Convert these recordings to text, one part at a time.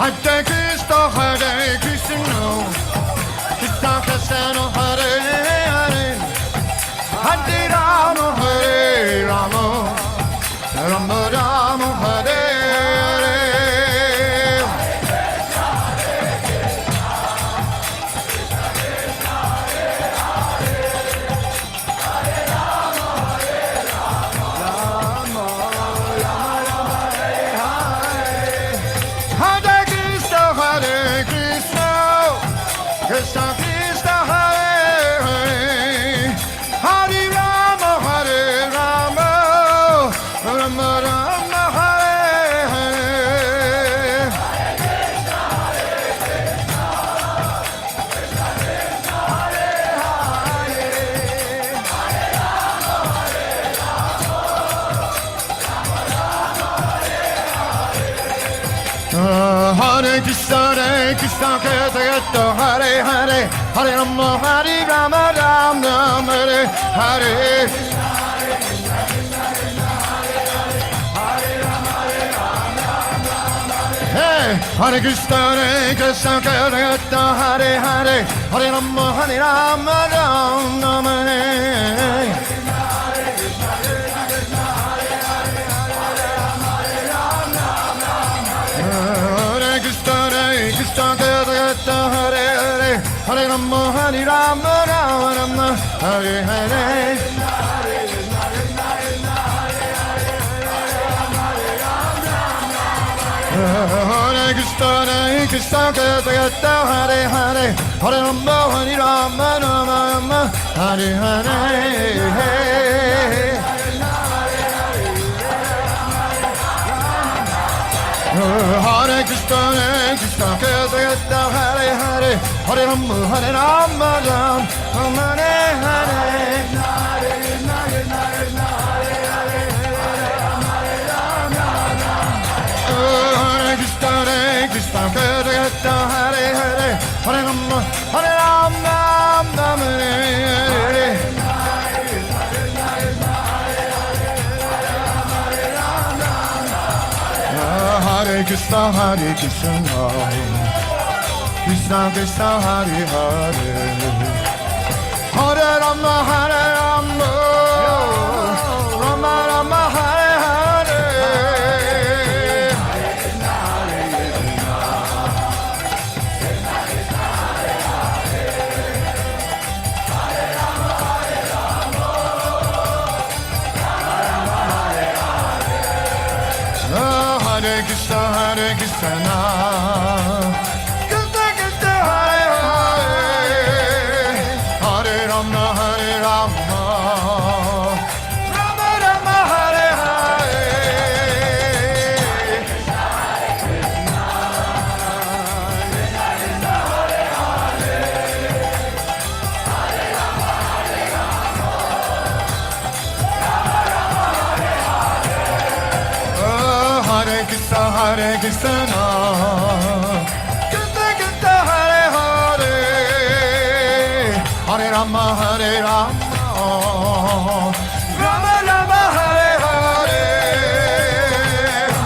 Hare Krishna, Hare Krishna, Krishna Krishna, Hare Hare, Hare Rama, Hare Rama, Rama Rama, Hare Hare. Krishna Krishna Hare Hare, Hare Rama Hare Rama, Rama Rama Hare Hare. Hare Krishna, Hare Krishna, Krishna Hare Hare, Hare Rama, Hare Rama, Rama Rama Hare Hare. Hey, Hare Krishna, Hare Krishna, Krishna Hare Hare, Hare Rama, Hare Rama, Rama Rama Hare. Hare Hare, Hare Rama, Hare Rama, Rama Rama, Hare Hare. Hare Krishna, Hare Krishna, Krishna Hare Hare, Hare Rama, Hare Rama, Rama Rama, Hare Hare. Hare Krishna, Hare Krishna, Krishna Hare Hare, Hare Rama, Hare Rama, Rama Hare Hare. Hare Krishna, Hare Krishna, Krishna Hare Hare, Hare Rama, Hare Rama, Rama Hare Hare. Hare Krishna, Hare Krishna, Krishna Krishna, Hare Hare, Hare Rama, Hare Rama, Rama Rama, Hare Hare. Hare Krishna, Hare Krishna, Krishna Krishna, Hare Hare, Hare Rama, Hare Rama, Rama Rama, Hare Hare. Hare Krishna, Hare Krishna, Krishna Krishna, Hare Hare, Hare Rama, Hare Rama, Rama Rama, Hare Hare.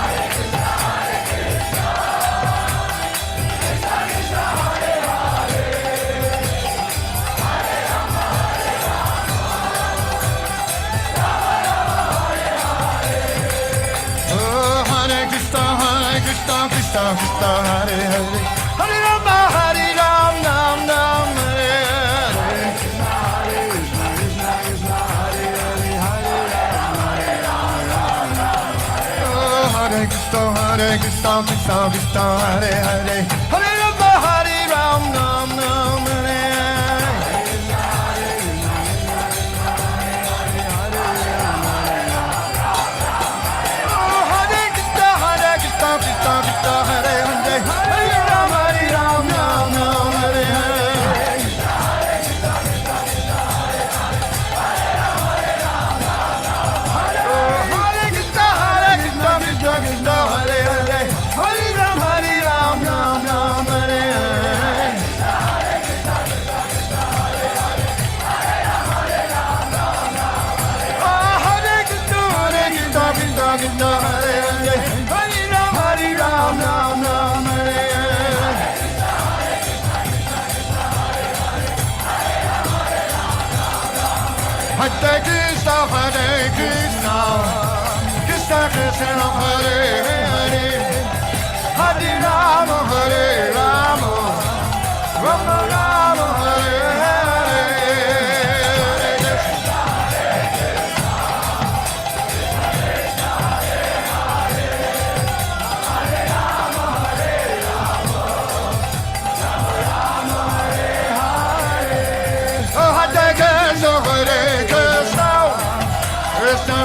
Hare Krishna, Hare Krishna, Krishna Krishna, Hare Hare, Hare Rama, Hare Rama, Rama Rama, Hare Hare. Hare Krishna, Hare Krishna, Krishna Krishna, Hare Hare, Hare Rama, Hare Rama, Rama Rama, Hare Hare Ram, Hare Ram, Ram Ram. Hare Krishna, Krishna Krishna, Hare Hare, Hare Rama, Rama Rama, Hare Hare. Krishna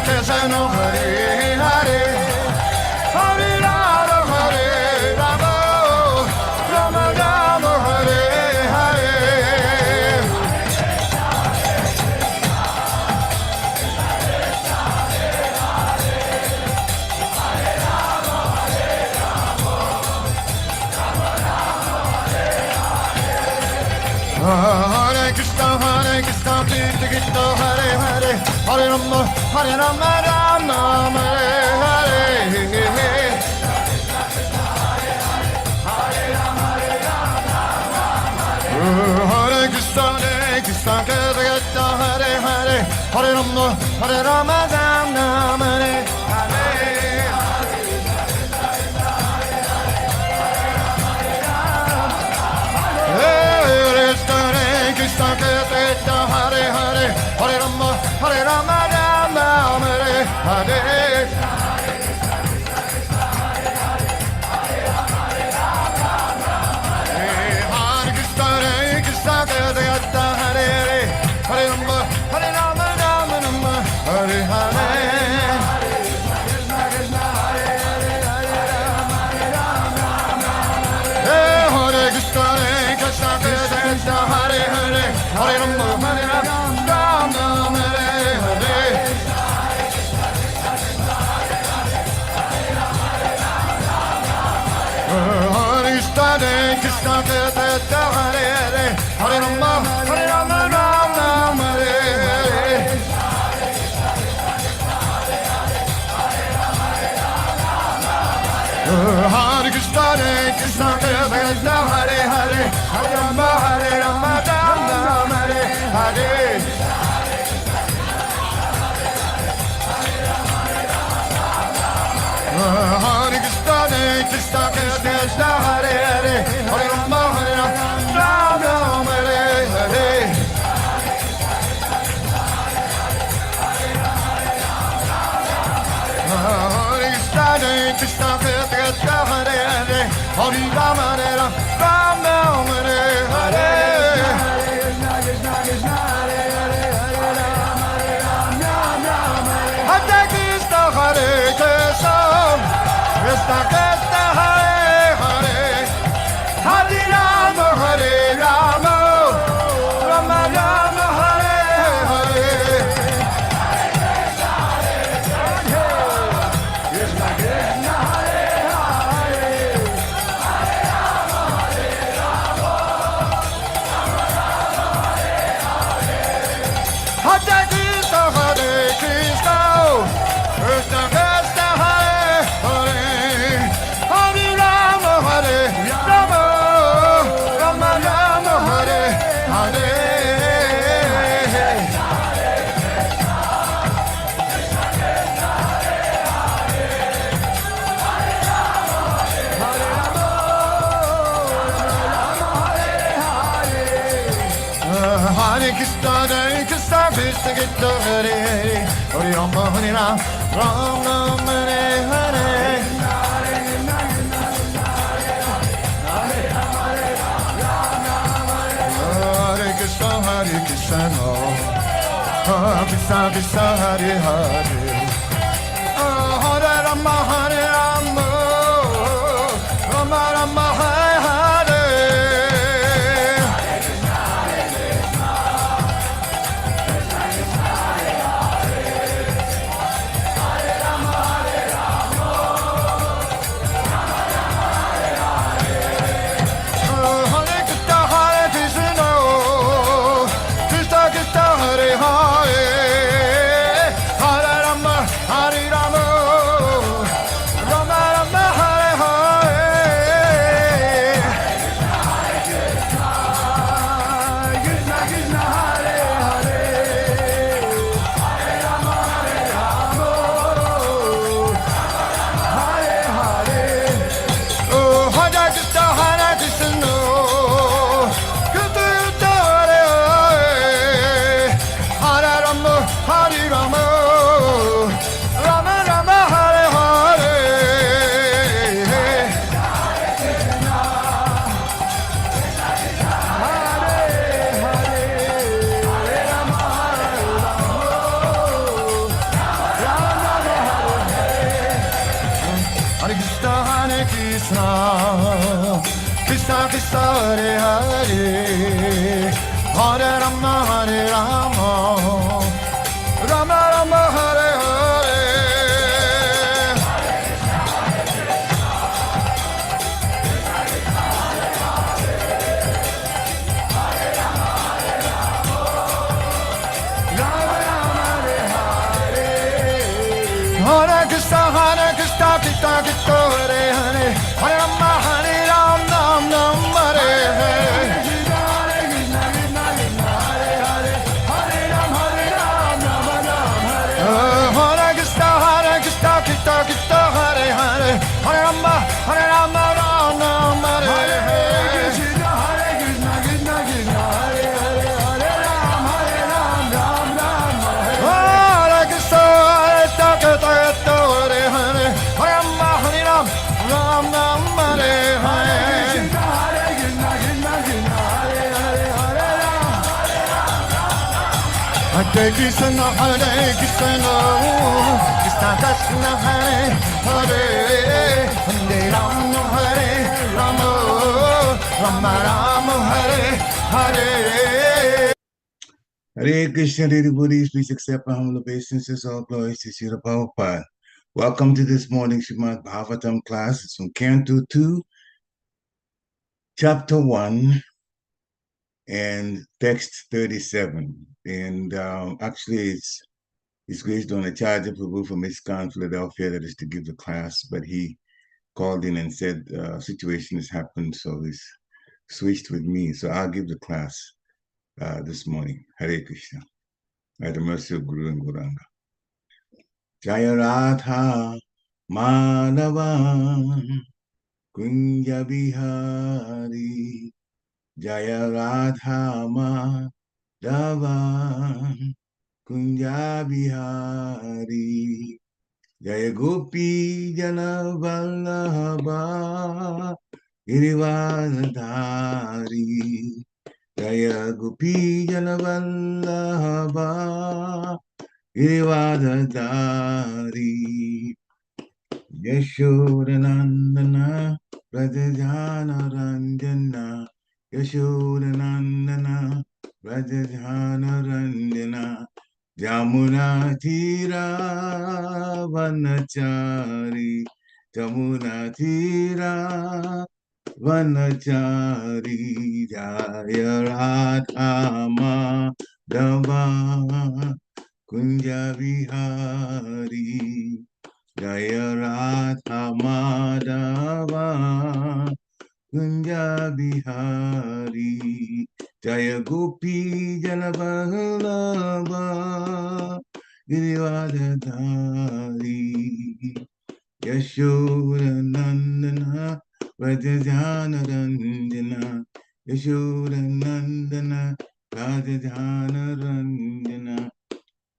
Krishna Hare Hare, Hare Rama Hare Rama, Rama Rama Hare Hare. Hare Krishna, Krishna Krishna, Hare Hare, Hare Rama, Rama Hare Hare. Hare Krishna, Krishna Krishna, Hare Hare, Hare Rama, Rama Hare Hare. Krishna Krishna, Hare Hare, Hare Rama, Rama Hare Hare. Hare Krishna, Krishna Krishna, Hare Hare, Hare Rama, Rama Hare Hare. Hare Krishna, Krishna Krishna, Hare Hare, Hare Rama, Rama Hare Hare. Hare Krishna, Krishna Krishna, Hare Hare, Hare Rama, Rama Hare Hare. Hare Krishna, Krishna Krishna, Hare Hare, Hare Rama, Rama Hare Hare. Hare Krishna, Krishna Krishna, Hare Hare, Hare Rama, Rama Hare Hare. Hare Krishna, Krishna Krishna, Hare Hare, Hare Rama, Rama Hare Hare. Hare Krishna, Hare Krishna, Krishna Krishna, Hare Hare, Hare Rama, Rama Rama, Hare Hare. Hare Krishna, Hare Krishna, Krishna Krishna, Hare Hare, Hare Rama, Rama Rama, Hare Hare. Hare Krishna, Krishna Krishna, Hare Hare, Hare Rama, Rama Hare Hare. Hare Krishna, Krishna Krishna, Hare Hare, Hare Rama, Rama Rama, Hare Hare. Hare Rama, Hare Rama, Rama Rama, Hare Hare. Hare Krishna, Krishna Krishna, Hare Hare, Hare Rama, Hare Ram, Ram Ram, Hare Hare. Hare Krishna, Krishna Krishna, Hare Hare, Hare Rama, Hare Rama, Ram Ram, Hare Hare. Hare Krishna, Hare Krishna, Krishna Krishna, Hare Hare, Hare Rama, Hare Rama, Rama Rama, Hare Hare. Hare Krishna, dear devotees, please accept my humble obeisances, all glories to Srila Prabhupada. Welcome to this morning's Srimad Bhagavatam class. It's from Canto 2, Chapter 1, and text 37. And actually, it's based on a charge of Prabhu from ISKCON, Philadelphia, that is to give the class, but he called in and said situation has happened, so he's switched with me. So I'll give the class this morning. Hare Krishna. By the mercy of Guru and Gauranga. Jaya Radha Madhava Kunja Bihari Jaya Radha Madhava Kunja Bihari Jaya Gopi Jana Vallabha Girivardhari Jaya Gopi Jana Vallabha Girivardhari Yashodanandana Rajajana Ranjana Yashodanandana Rajajana Ranjana Jamuna Tira Vanachari Jamuna Tira Vanachari Jaya Radha Madhava Kunja Vihari Jaya Radha Madhava Kunja Bihari Jaya Gopi Janavallabha Girivardhari Yashodanandana Rajajana Ranjana Yashodanandana Rajajana Ranjana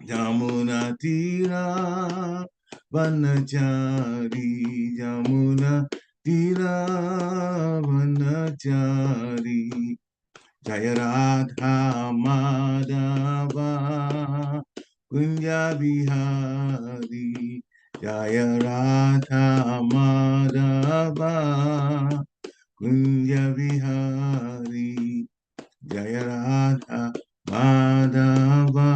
Jamuna Tira Vanachari Jamuna Tira Vanachari Jaya Radha Madhava Kunja Bihari Jaya Radha Madhava Kunja Bihari Jaya Radha Madhava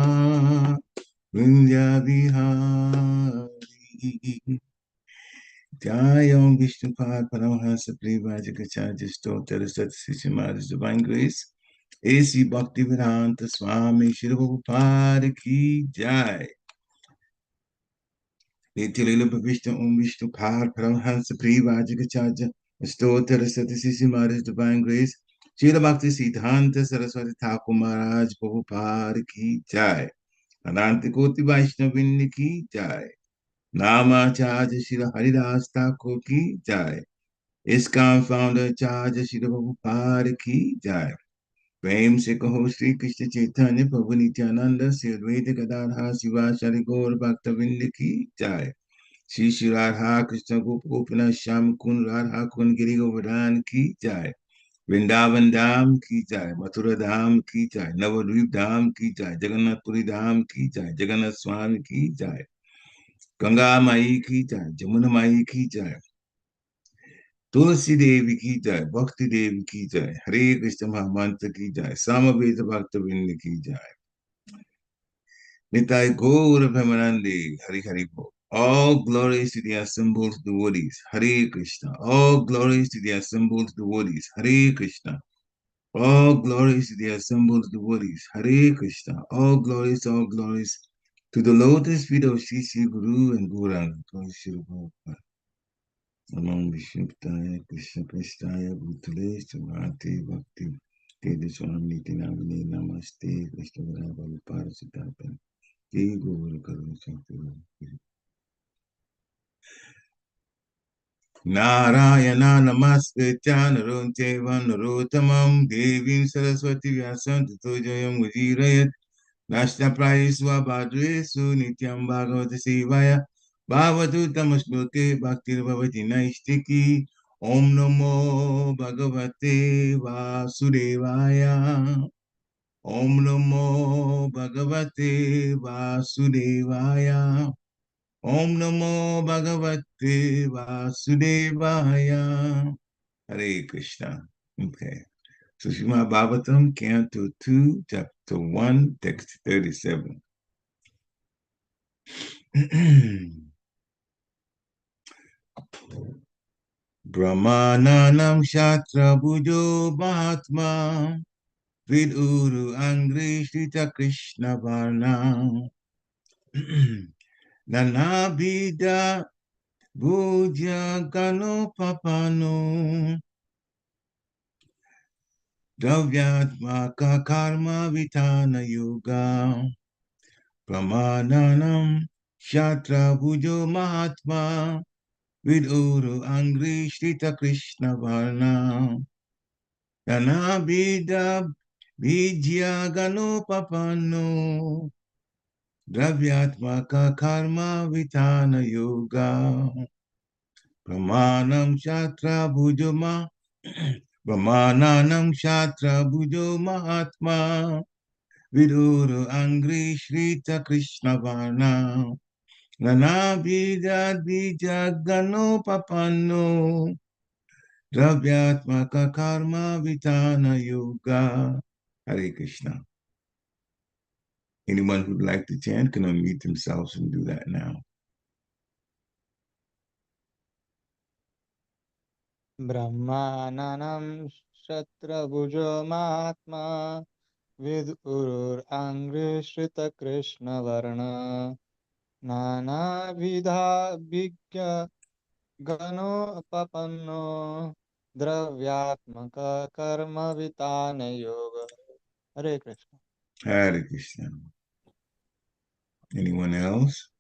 Kunja Bihari Jayam Vishnupad Paramahansa Privajikacharya Stottara Satsishya Maharaj Divine Grace A.C. Bhaktivedanta Swami Shri Prabhupada Ki Jai Nityalila Vishnu Vishnupad Paramahansa Privajikacharya Stottara Satsishya Maharaj Divine Grace Shri Bhakti Siddhanta Saraswati Thakur Maharaj Prabhupada Ki Jai Ananta Koti Vaishnavin Ki Jai Namacharya Shri Haridas Thakur Ki Jai ISKCON founder Charya Shri Prabhupada Ki Jai Prem Se Kaho Shri Krishna Chaitanya Prabhu Nityananda Shri Advaita Gadadhar Shivashari Gaur Bhaktavinda Ki Jai Shri Shri Radha Krishna Gopina Sham Kun Radha Kun Giri Govardhan Ki Jai Vrindavan Dham Ki Jai Mathura Dham Ki Jai Navadvip Dham Ki Jai Jagannath Puri Dham Ki Jai Jagannath Swami Ki Jai Ganga Mai Ki Jai Jamuna Mai Ki Jai Tulsi Devi ki jai, Bhakti Devi ki jai, Hare Krishna Mahamantra ki jai, Samaveta Bhakta Vinda ki jai. Nitai Gaura Premanande, Hari Hari Bo. All glories to the assembled devotees, Hare Krishna. All glories to the assembled devotees, Hare Krishna. All glories to the assembled devotees, Hare Krishna. All glories to the lotus feet of Sri Sri Guru and Gauranga. Namam Vishnuptaya Krishna Prestaya Bhutale Sravate Bhakti Tede Swami Tinamini Namaste Krishna Vallabha Parasitapan Jai Guru Karuna Sankara Narayana Namaskritya Naronteva Narottamam Devim Saraswati Vyasam Tato Jayam Ujirayat Nashna Prayesva Bhadresu Nityam Bhagavata Sevaya Bhavatu Tamasloke Bhaktir Bhavati Naistiki Om Namo Bhagavate Vasudevaya Om Namo Bhagavate Vasudevaya Om Namo Bhagavate Vasudevaya Hare Krishna. Okay. So Srimad Bhagavatam, Canto 2, Chapter 1, Text 37. Brahmananam Shatra Bujo Mahatma Vid Uru Angri Shrita Krishna Varna Nanabhida Bhuja Gano Papano Dravyatmaka Karma Vitana Yoga Pramananam Shatra Bhujo Mahatma Viduru Angri Shrita Krishna Varna Danabhida Vijya Gano Papano Dravyatmaka Karma Vitana Yoga Pramanam Shatra Bhujo Brahmananam Shatra Bhujo Mahatma Viduru Angri Shrita Krishna Varna Nanabhida Vijagano Papano Dravyatmaka Karma Vitana Yoga. Hare Krishna. Anyone who'd like to chant can unmute themselves and do that now. Brahmananam Shatrabhujo Mahatma Vidurangrishrita Krishna Varna Nana Vidha Bhigya Gano Papanno Dravyatmaka Karma Vitana Yoga. Hare Krishna. Hare Krishna. Anyone else?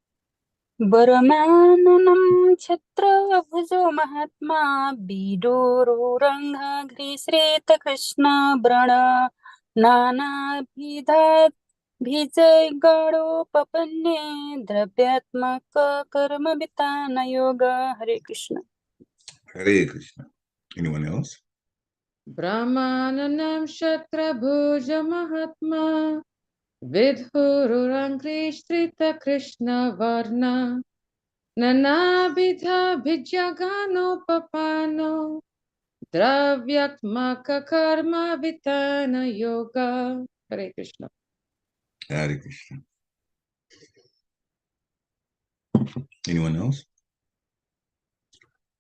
Brahmananam Chhatrabhujo Mahatma Bidururanghaghrisreta Krishna Brana Nana Bhidhat Vijay Gado Papanye Dravyatmaka Karma Vitana Yoga. Hare Krishna. Hare Krishna. Anyone else? Brahmananam Shatrabhuja Mahatma Vidhururangrishrita Krishna Varna Nanabhidha Vijagano Papano Dravyatmaka Karma Vitana Yoga. Hare Krishna. Hare Krishna. Anyone else?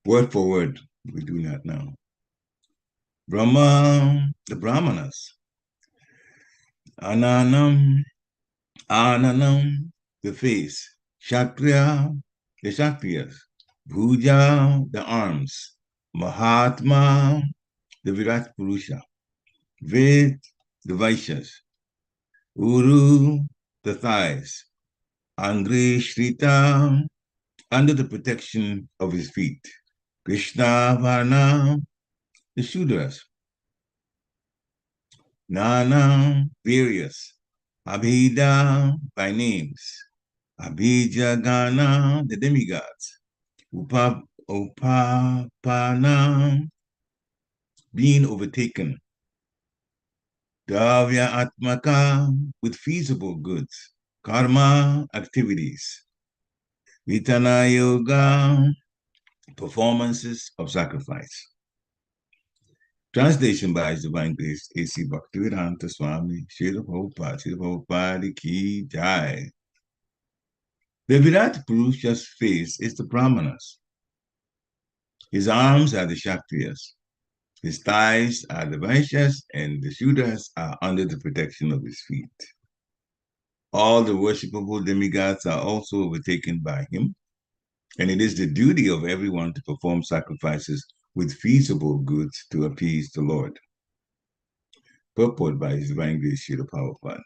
Word for word, we do that now. Brahma, the Brahmanas. Ananam, Ananam, the face. Kshatriya, the Kshatriyas. Bhuja, the arms. Mahatma, the Virat Purusha. Ved, the Vaishyas. Uru, the thighs. Angri Shrita, under the protection of his feet. Krishna Varna, the Shudras. Nana, various. Abhida, by names. Abhijagana, the demigods. Upapana, being overtaken. Davya Atmaka, with feasible goods. Karma, activities. Vitana Yoga, performances of sacrifice. Translation by His Divine Grace A.C. Bhaktivedanta Swami Srila Prabhupada Ki Jai. The Virat Purusha's face is the Brahmanas. His arms are the Kshatriyas. His thighs are the Vaishyas, and the Shudras are under the protection of his feet. All the worshipable demigods are also overtaken by him, and it is the duty of everyone to perform sacrifices with feasible goods to appease the Lord. Purport by His Divine Grace Srila Prabhupada.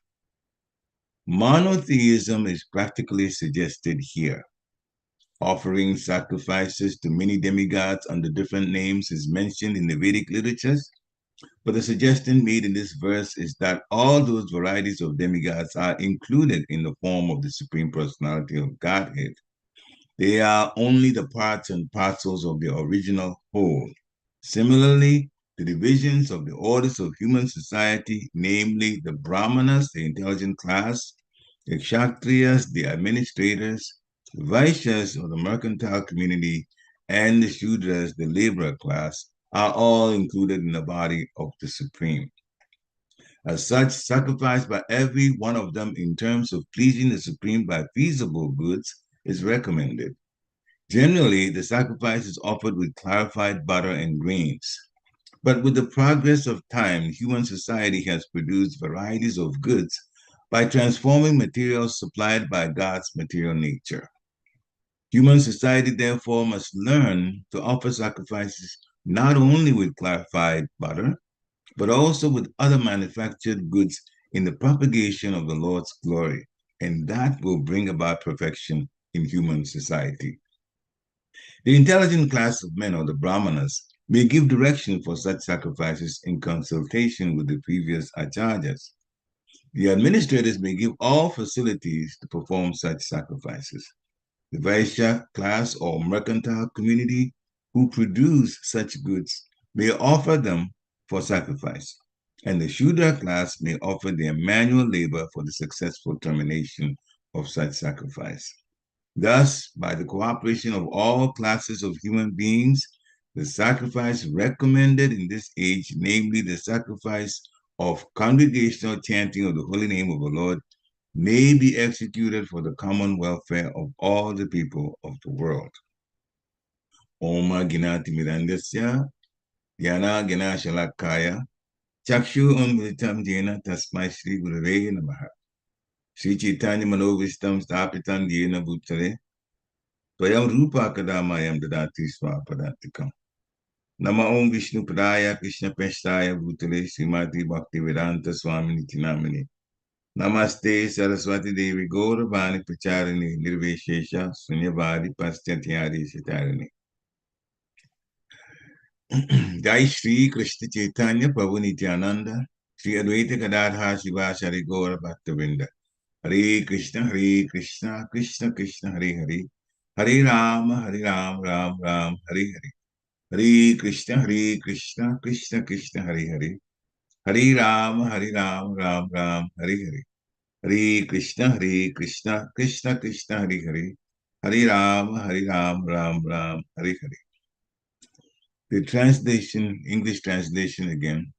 Monotheism is practically suggested here. Offering sacrifices to many demigods under different names is mentioned in the Vedic literatures, but the suggestion made in this verse is that all those varieties of demigods are included in the form of the Supreme Personality of Godhead. They are only the parts and parcels of the original whole. Similarly, the divisions of the orders of human society, namely the Brahmanas, the intelligent class, the Kshatriyas, the administrators, the Vaishyas, or the mercantile community, and the Shudras, the laborer class, are all included in the body of the Supreme. As such, sacrifice by every one of them in terms of pleasing the Supreme by feasible goods is recommended. Generally, the sacrifice is offered with clarified butter and grains. But with the progress of time, human society has produced varieties of goods by transforming materials supplied by God's material nature. Human society, therefore, must learn to offer sacrifices not only with clarified butter, but also with other manufactured goods in the propagation of the Lord's glory, and that will bring about perfection in human society. The intelligent class of men, or the Brahmanas, may give direction for such sacrifices in consultation with the previous acharyas. The administrators may give all facilities to perform such sacrifices. The Vaishya class or mercantile community who produce such goods may offer them for sacrifice, and the Shudra class may offer their manual labor for the successful termination of such sacrifice. Thus, by the cooperation of all classes of human beings, the sacrifice recommended in this age, namely the sacrifice of congregational chanting of the holy name of the Lord, may be executed for the common welfare of all the people of the world. Oma Ginati Mirandasya, Yana Gina Shalakaya, Chakshu Umritam Jena Tasmai Sri Gurave Namaha. Sri Chaitanya Manovistam Stapitam Jena Bhutale, Twayam Rupa Kadamayam Dadati Swapadantikam. Nama Om Vishnu Padaya Krishna Peshtaya Bhutale Srimati Bhaktivedanta Swami Nitinamini. Namaste Saraswati Devi Gauravani Pacharini Nirveshesha Sunyavadi Paschathyadi Shitarini. Jai Shri Krishna Chaitanya Prabhu Nityananda Shri Advaita Gadadha Shiva Shari Gaura Bhaktavinda. Hare Krishna, Krishna Krishna, Hare Hare. Hare Rama, Ram Ram, Hare Hare. Hare Krishna, Krishna Krishna, Hare Hare. Hare Rama, Ram Ram, Hare Hare. Hare Krishna, Krishna Krishna, Hare Hare. Hare Rama, Ram Ram, Hare Hare. The translation, English translation again.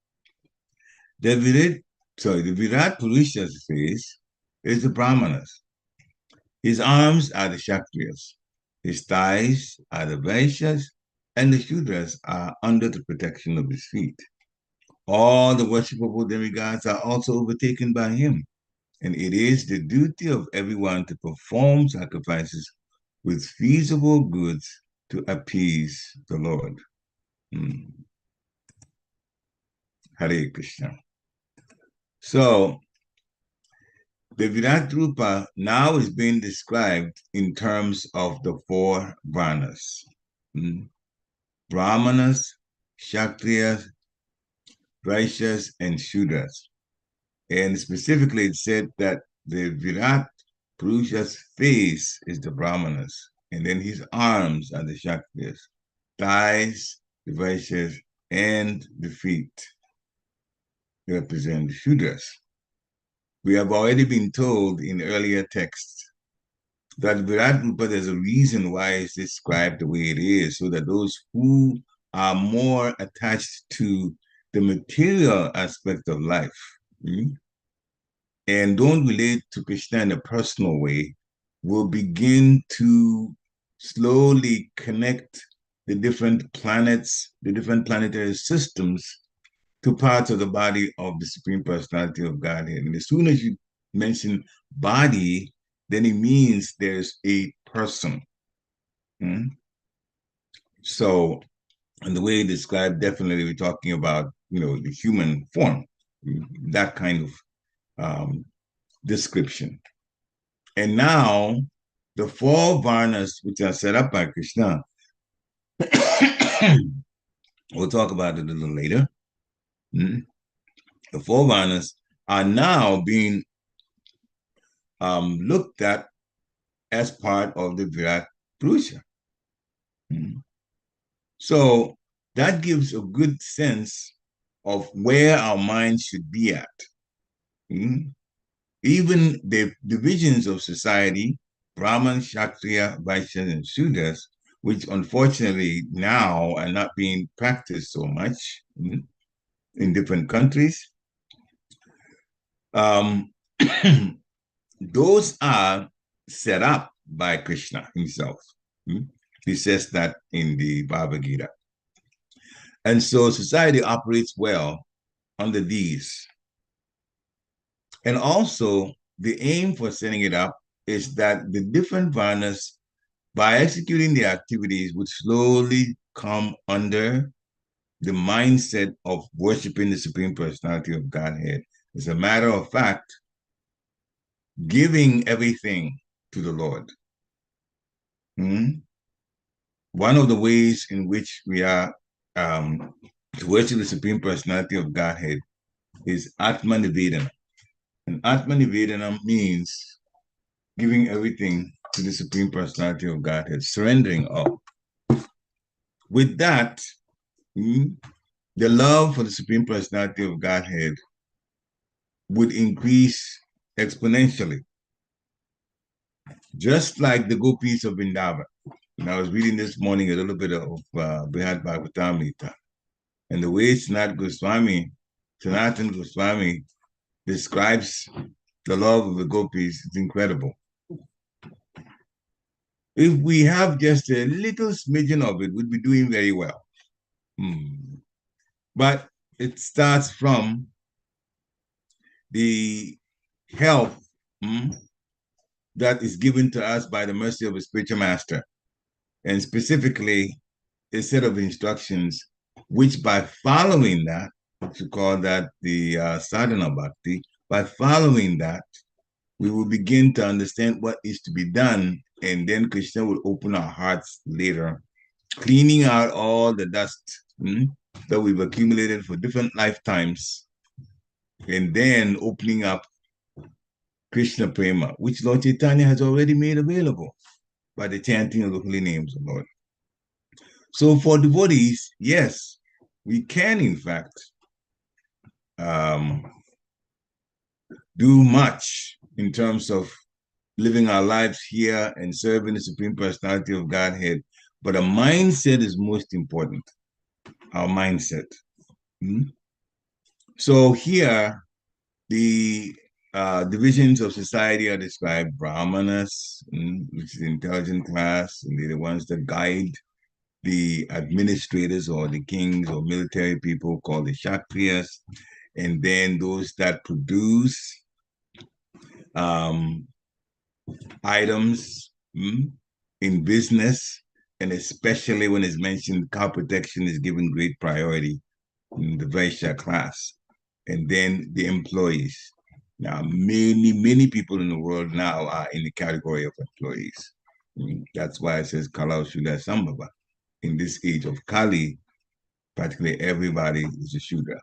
The Virat Purusha's face is the Brahmanas. His arms are the Kshatriyas. His thighs are the Vaishyas, and the Shudras are under the protection of his feet. All the worshipable demigods are also overtaken by him, and it is the duty of everyone to perform sacrifices with feasible goods to appease the Lord. Hare Krishna. So, the Virat Rupa now is being described in terms of the four Varnas. Brahmanas, Kshatriyas, Vaishyas, and Shudras. And specifically it said that the Virat Purusha's face is the Brahmanas, and then his arms are the Kshatriyas, thighs, the Vaishyas, and the feet represent the Shudras. We have already been told in earlier texts That Virat Rupa, there's a reason why it's described the way it is, so that those who are more attached to the material aspect of life, and don't relate to Krishna in a personal way will begin to slowly connect the different planets, the different planetary systems to parts of the body of the Supreme Personality of Godhead. And as soon as you mention body, then it means there's a person. Hmm? So, and the way you described, definitely we're talking about, the human form, that kind of description. And now, the four varnas, which are set up by Krishna, we'll talk about it a little later. The four varnas are now being looked at as part of the Virat Purusha. So that gives a good sense of where our mind should be at. Even the divisions of society, Brahman, Kshatriya, Vaishya, and Sudras, which unfortunately now are not being practiced so much in different countries, those are set up by Krishna himself. He says that in the Bhagavad Gita. And so society operates well under these. And also, the aim for setting it up is that the different varnas, by executing the activities, would slowly come under the mindset of worshiping the Supreme Personality of Godhead. As a matter of fact, giving everything to the Lord. One of the ways in which we are to worship the Supreme Personality of Godhead is Atma Nivedana. And Atma Nivedana means giving everything to the Supreme Personality of Godhead, surrendering all. With that, the love for the Supreme Personality of Godhead would increase exponentially, just like the gopis of Vrindavan. And I was reading this morning a little bit of Brihad Bhagavatamrita, and the way Sanatan Goswami describes the love of the gopis is incredible. If we have just a little smidgen of it, we'd be doing very well. But it starts from the help that is given to us by the mercy of a spiritual master, and specifically a set of instructions, which by following that, to call that the sadhana bhakti, by following that, we will begin to understand what is to be done, and then Krishna will open our hearts later, cleaning out all the dust that we've accumulated for different lifetimes, and then opening up Krishna Prema, which Lord Chaitanya has already made available by the chanting of the holy names of Lord. So for devotees, yes, we can in fact do much in terms of living our lives here and serving the Supreme Personality of Godhead, but a mindset is most important, our mindset. So here, the divisions of society are described: Brahmanas, which is the intelligent class, and they're the ones that guide the administrators or the kings or military people called the Kshatriyas, and then those that produce items in business, and especially when it's mentioned cow protection is given great priority in the Vaishya class, and then the employees. Now, many people in the world now are in the category of employees. That's why it says Kalau Shudra Sambhava. In this age of Kali, practically everybody is a Shudra.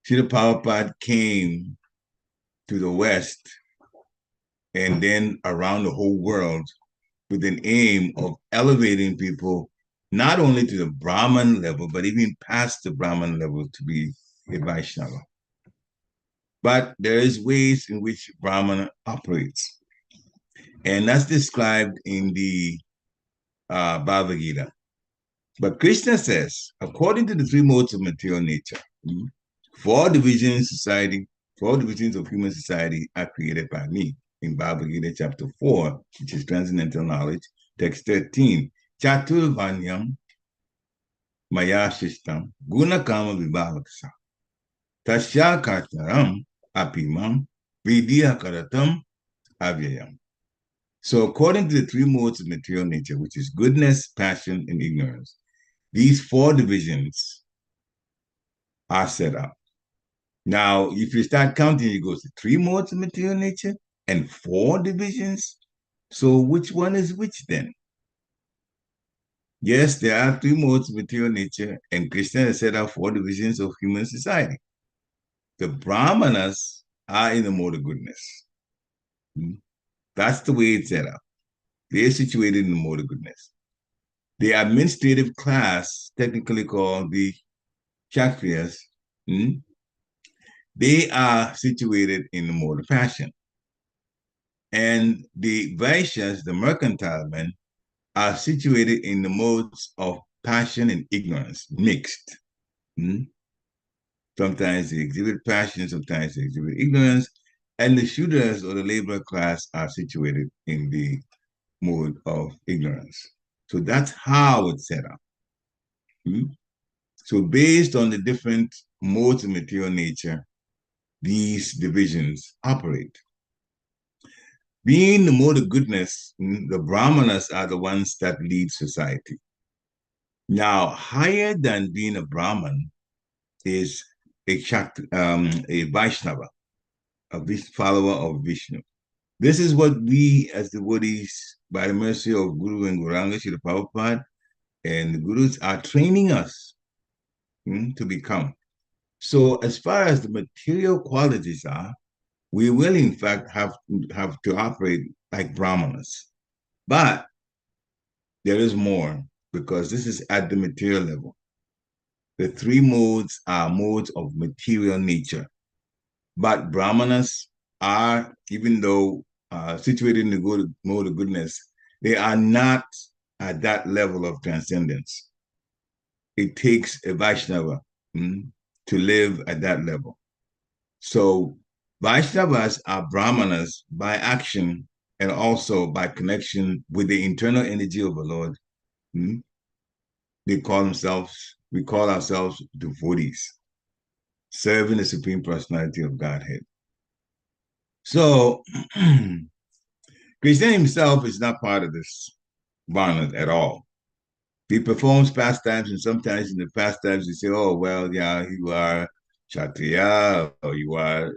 Srila Prabhupada came to the West and then around the whole world with an aim of elevating people not only to the Brahman level, but even past the Brahman level to be a Vaishnava. But there is ways in which Brahman operates. And that's described in the Bhagavad Gita. But Krishna says, according to the three modes of material nature, four divisions of human society are created by me. In Bhagavad Gita chapter 4, which is transcendental knowledge, text 13, Chaturvanyam Maya Shishtam Guna Kama Vibhavaksa Tasya Kartaram Apimam Vidya Karatam Avyayam. So according to the three modes of material nature, which is goodness, passion, and ignorance, these four divisions are set up. Now, if you start counting, it goes to three modes of material nature and four divisions. So which one is which then? Yes, there are three modes of material nature, and Krishna has set out four divisions of human society. The Brahmanas are in the mode of goodness. That's the way it's set up. They're situated in the mode of goodness. The administrative class, technically called the Kshatriyas, they are situated in the mode of passion. And the Vaishyas, the mercantile men, are situated in the modes of passion and ignorance, mixed. Sometimes they exhibit passion, sometimes they exhibit ignorance. And the Shudras, or the labor class, are situated in the mode of ignorance. So that's how it's set up. So based on the different modes of material nature, these divisions operate. Being the mode of goodness, the Brahmanas are the ones that lead society. Now, higher than being a Brahman is a Vaishnava, a follower of Vishnu. This is what we, as devotees, by the mercy of Guru and Gauranga, Srila Prabhupada, and the Gurus are training us to become. So as far as the material qualities are, we will in fact have to operate like Brahmanas. But there is more, because this is at the material level. The three modes are modes of material nature. But Brahmanas are, even though situated in the mode of goodness, they are not at that level of transcendence. It takes a Vaishnava to live at that level. So Vaishnavas are Brahmanas by action and also by connection with the internal energy of the Lord. We call ourselves devotees, serving the Supreme Personality of Godhead. So Krishna himself is not part of this Varna at all. He performs pastimes, and sometimes in the pastimes you say, oh, well, yeah, you are Kshatriya, or you are,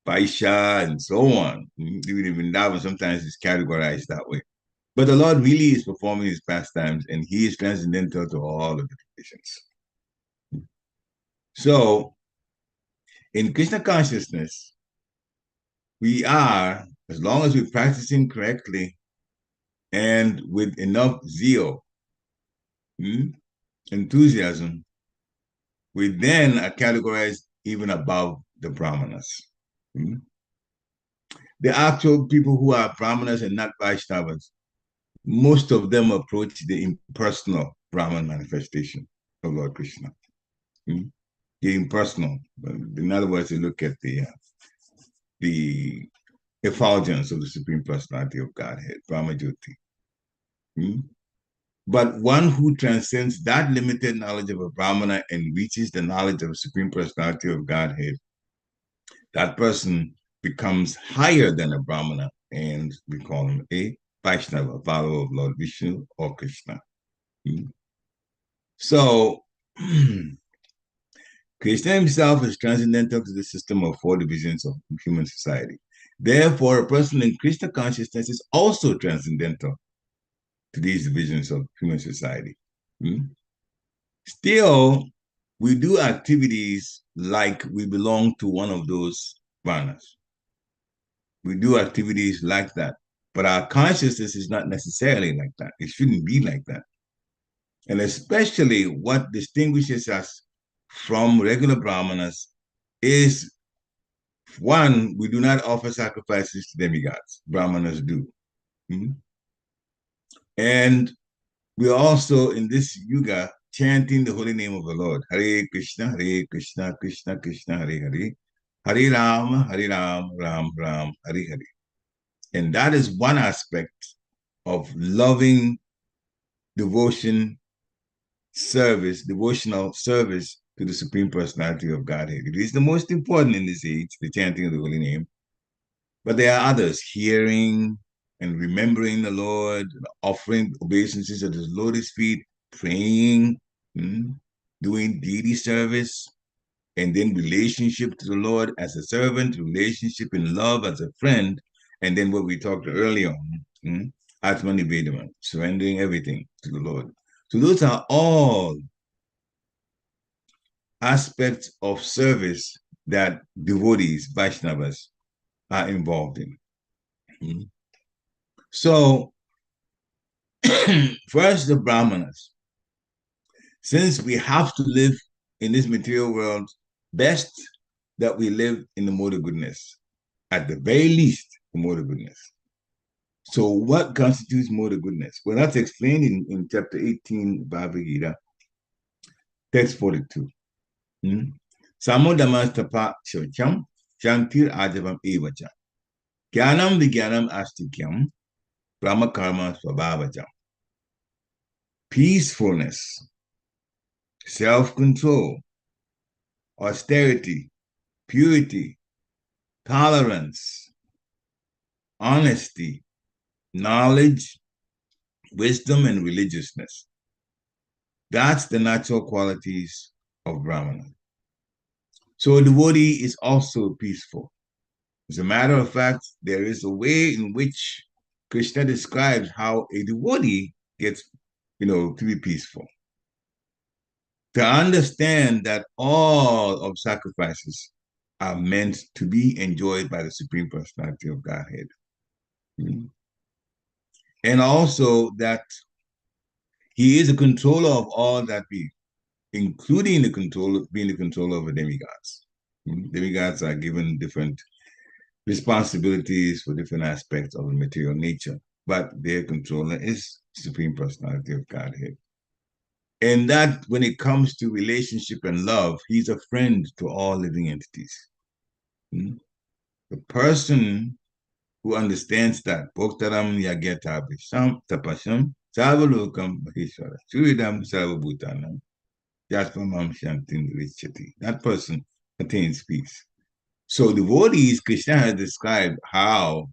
Vaishya, and so on. Even in Vrindavan, sometimes it's categorized that way. But the Lord really is performing his pastimes, and he is transcendental to all of the traditions. So, in Krishna consciousness, we are, as long as we're practicing correctly and with enough zeal, enthusiasm, we then are categorized even above the Brahmanas. The actual people who are Brahmanas and not Vaishnavas, most of them approach the impersonal Brahman manifestation of Lord Krishna. The impersonal. In other words, they look at the effulgence of the Supreme Personality of Godhead, Brahma Jyoti. But one who transcends that limited knowledge of a Brahmana and reaches the knowledge of the Supreme Personality of Godhead, that person becomes higher than a Brahmana, and we call him a Vaishnava, follower of Lord Vishnu or Krishna. So, Krishna himself is transcendental to the system of four divisions of human society. Therefore, a person in Krishna consciousness is also transcendental to these divisions of human society. Still, we do activities like we belong to one of those varnas. We do activities like that. But our consciousness is not necessarily like that. It shouldn't be like that. And especially what distinguishes us from regular brahmanas is One, we do not offer sacrifices to demigods. Brahmanas do. Hmm? And we are also in this yuga chanting the holy name of the Lord. Hare Krishna, Krishna Krishna, Hare Hare. Hare Ram, Ram Ram, Hare Hare. And that is one aspect of loving devotional service to the Supreme Personality of Godhead. It is the most important in this age, the chanting of the holy name. But there are others, hearing and remembering the Lord, offering obeisances at his lotus feet, praying, doing deity service, and then relationship to the Lord as a servant, relationship in love as a friend, and then what we talked earlier on, Atman Nivedaman, surrendering everything to the Lord. So those are all aspects of service that devotees, Vaishnavas, are involved in. So, first, the Brahmanas. Since we have to live in this material world, best that we live in the mode of goodness. At the very least, the mode of goodness. So, what constitutes mode of goodness? Well, that's explained in chapter 18, Bhagavad Gita, text 42. Samodamastapa shocham, shantir ajavam evacha. Jnanam vijnanam astikyam, brahma karma swabhavajam. Peacefulness, self-control, austerity, purity, tolerance, honesty, knowledge, wisdom, and religiousness. That's the natural qualities of Brahmana. So a devotee is also peaceful. As a matter of fact, there is a way in which Krishna describes how a devotee gets, to be peaceful. To understand that all of sacrifices are meant to be enjoyed by the Supreme Personality of Godhead. And also that he is a controller of all that be, including being the controller of the demigods. Demigods are given different responsibilities for different aspects of the material nature, but their controller is Supreme Personality of Godhead. And that when it comes to relationship and love, he's a friend to all living entities. The person who understands that, Bhoktaram Yagyatabhisham Tapasham Savalokam Maheshwara Suridam Sarvabhutanam Jaspamam Shantin Richati. That person attains peace. So devotees, Krishna has described how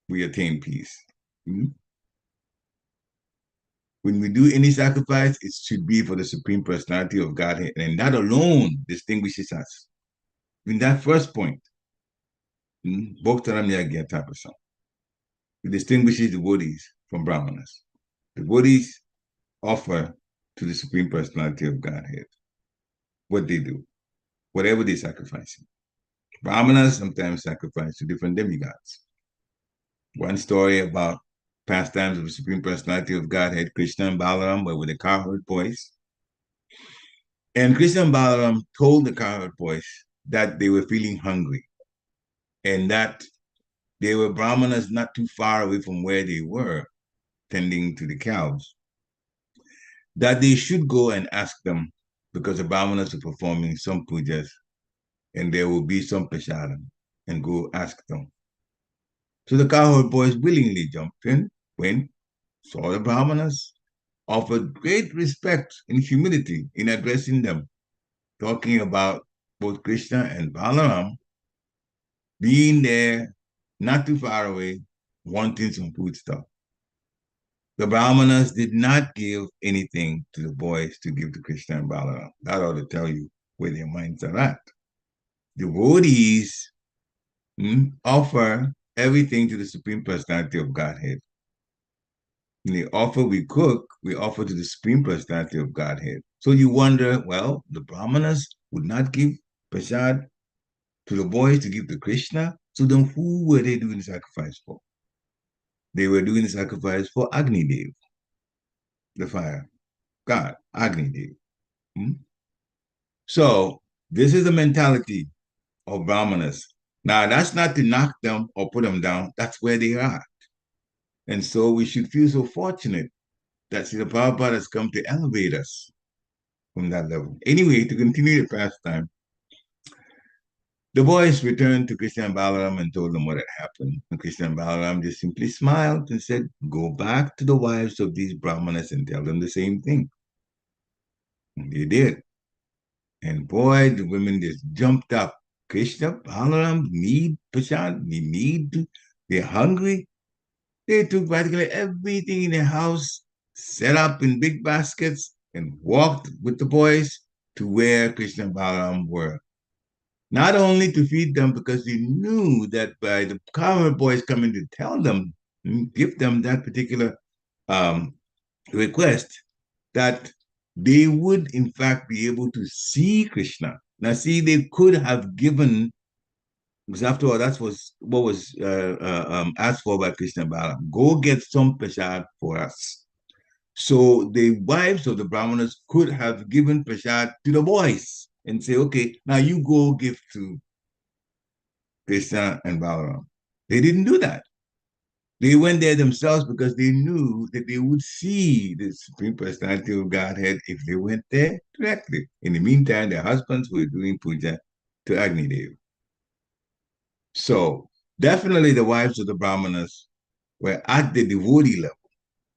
we attain peace. When we do any sacrifice, it should be for the Supreme Personality of Godhead, and that alone distinguishes us. In that first point, Bhoktaram Yagyatabhisham, it distinguishes devotees from Brahmanas. Devotees offer to the Supreme Personality of Godhead what they do, whatever they sacrifice. Brahmanas sometimes sacrifice to different demigods. One story about pastimes of the Supreme Personality of Godhead, Krishna and Balaram were with the cowherd boys. And Krishna and Balaram told the cowherd boys that they were feeling hungry and that there were Brahmanas not too far away from where they were, tending to the cows, that they should go and ask them, because the Brahmanas are performing some pujas and there will be some prasadam, and go ask them. So the cowherd boys willingly jumped in, went, saw the Brahmanas, offered great respect and humility in addressing them, talking about both Krishna and Balaram being there, not too far away, wanting some food stuff. The Brahmanas did not give anything to the boys to give to Krishna and Balaram. That ought to tell you where their minds are at. Devotees offer everything to the Supreme Personality of Godhead. In the offer we cook, we offer to the Supreme Personality of Godhead. So you wonder, well, the Brahmanas would not give prasad to the boys to give to Krishna. So then who were they doing the sacrifice for? They were doing the sacrifice for Agni Dev, the fire god, Agni Dev. So this is the mentality of Brahmanas Now, that's not to knock them or put them down. That's where they are. And so we should feel so fortunate that Srila Prabhupada has come to elevate us from that level. Anyway, to continue the pastime, the boys returned to Krishna and Balaram and told them what had happened. And Krishna and Balaram just simply smiled and said, go back to the wives of these brahmanas and tell them the same thing. And they did. And boy, the women just jumped up. Krishna, Balaram need prasad, they're hungry. They took practically everything in their house, set up in big baskets, and walked with the boys to where Krishna and Balaram were. Not only to feed them, because they knew that by the Karma boys coming to tell them, give them that particular request, that they would in fact be able to see Krishna. Now, see, they could have given, because after all, that's what was asked for by Krishna Balaram. Go get some prasad for us. So the wives of the Brahmanas could have given prasad to the boys and say, okay, now you go give to Krishna and Balaram. They didn't do that. They went there themselves because they knew that they would see the Supreme Personality of Godhead if they went there directly. In the meantime, their husbands were doing puja to Agni Dev. So definitely the wives of the Brahmanas were at the devotee level,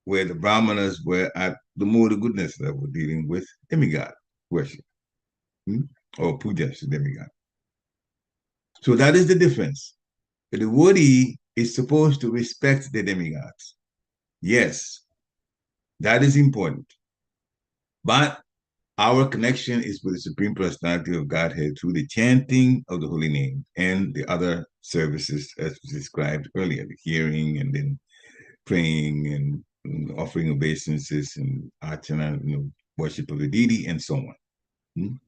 where the Brahmanas were at the more the goodness level, dealing with demigod worship or puja to demigod. So that is the difference. The devotee is supposed to respect the demigods. Yes, that is important. But our connection is with the Supreme Personality of Godhead through the chanting of the holy name and the other services as was described earlier, the hearing and then praying and offering obeisances and archana, worship of the deity and so on.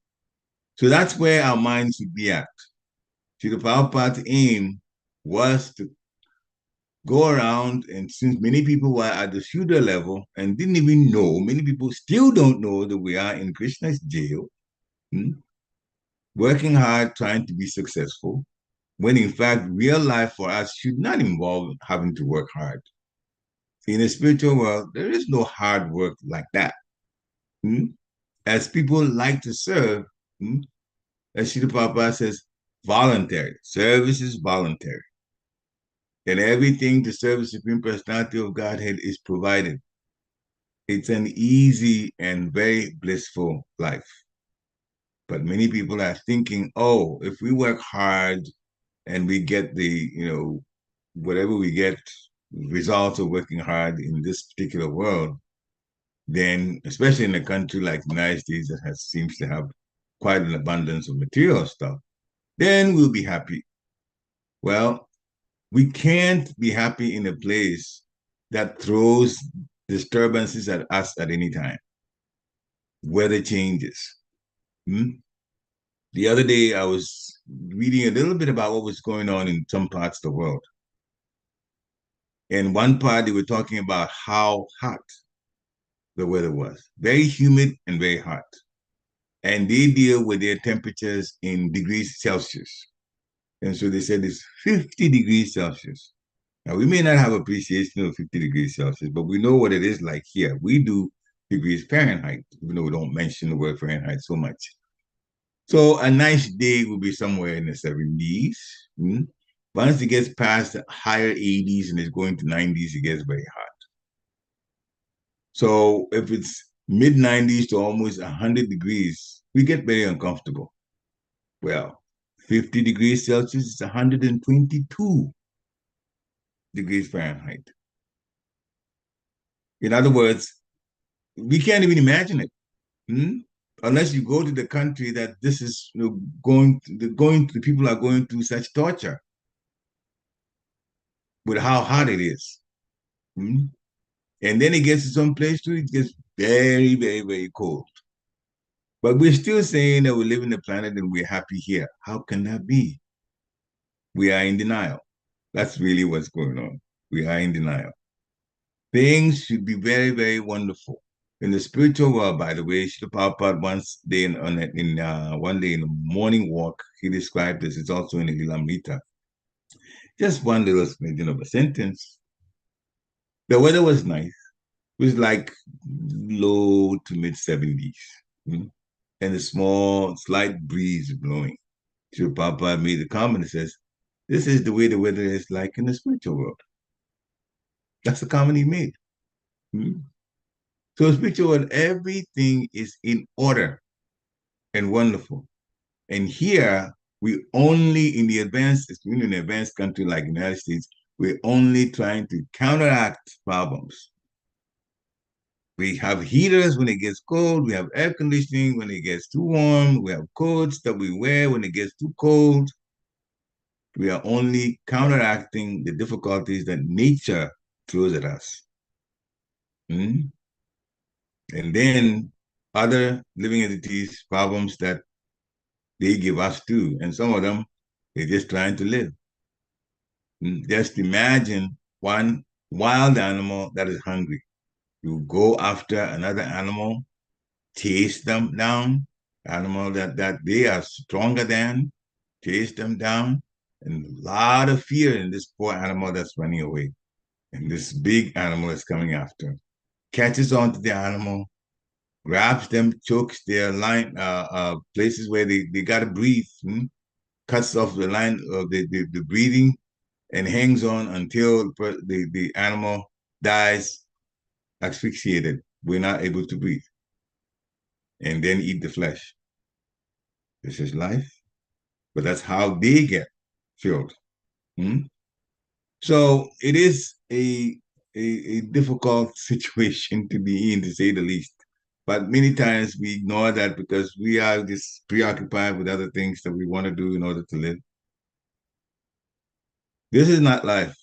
So that's where our minds should be at. Srila Prabhupada's aim was to go around, and since many people were at the Shudra level and didn't even know, many people still don't know that we are in Krishna's jail, working hard, trying to be successful, when in fact real life for us should not involve having to work hard. In the spiritual world, there is no hard work like that. As people like to serve, as Srila Prabhupada says, voluntary. Service is voluntary. And everything to serve the Supreme Personality of Godhead is provided. It's an easy and very blissful life. But many people are thinking, oh, if we work hard and we get the, whatever we get, results of working hard in this particular world, then, especially in a country like the United States that seems to have quite an abundance of material stuff, then we'll be happy. Well, we can't be happy in a place that throws disturbances at us at any time. Weather changes. The other day, I was reading a little bit about what was going on in some parts of the world. In one part, they were talking about how hot the weather was. Very humid and very hot. And they deal with their temperatures in degrees Celsius. And so they said it's 50 degrees Celsius. Now, we may not have appreciation of 50 degrees Celsius, but we know what it is like here. We do degrees Fahrenheit, even though we don't mention the word Fahrenheit so much. So a nice day will be somewhere in the 70s. Once it gets past the higher 80s and it's going to 90s, it gets very hot. So if it's mid 90s to almost 100 degrees, we get very uncomfortable. Well, 50 degrees Celsius is 122 degrees Fahrenheit. In other words, we can't even imagine it. Unless you go to the country that this is the people are going through such torture with how hot it is. And then it gets to some place too, it gets very, very, very cold. But we're still saying that we live in a planet and we're happy here. How can that be? We are in denial. That's really what's going on. We are in denial. Things should be very, very wonderful. In the spiritual world, by the way, Srila Prabhupada one day in the morning walk, he described this. It's also in the Lilamrita. Just one little smidgen of a sentence. The weather was nice. It was like low to mid 70s. And a small, slight breeze blowing. So Papa made a comment and says, this is the way the weather is like in the spiritual world. That's the comment he made. So spiritual world, everything is in order and wonderful. And here, we only in the advanced country like the United States, we're only trying to counteract problems. We have heaters when it gets cold. We have air conditioning when it gets too warm. We have coats that we wear when it gets too cold. We are only counteracting the difficulties that nature throws at us. And then other living entities, problems that they give us too. And some of them, they're just trying to live. Just imagine one wild animal that is hungry. You go after another animal, chase them down, animal that they are stronger than, chase them down, and a lot of fear in this poor animal that's running away. And this big animal is coming after, catches onto the animal, grabs them, chokes their line, places where they got to breathe, cuts off the line of the breathing, and hangs on until the animal dies asphyxiated. We're not able to breathe. And then eat the flesh. This is life. But that's how they get filled. So it is a difficult situation to be in, to say the least. But many times we ignore that because we are just preoccupied with other things that we want to do in order to live. This is not life.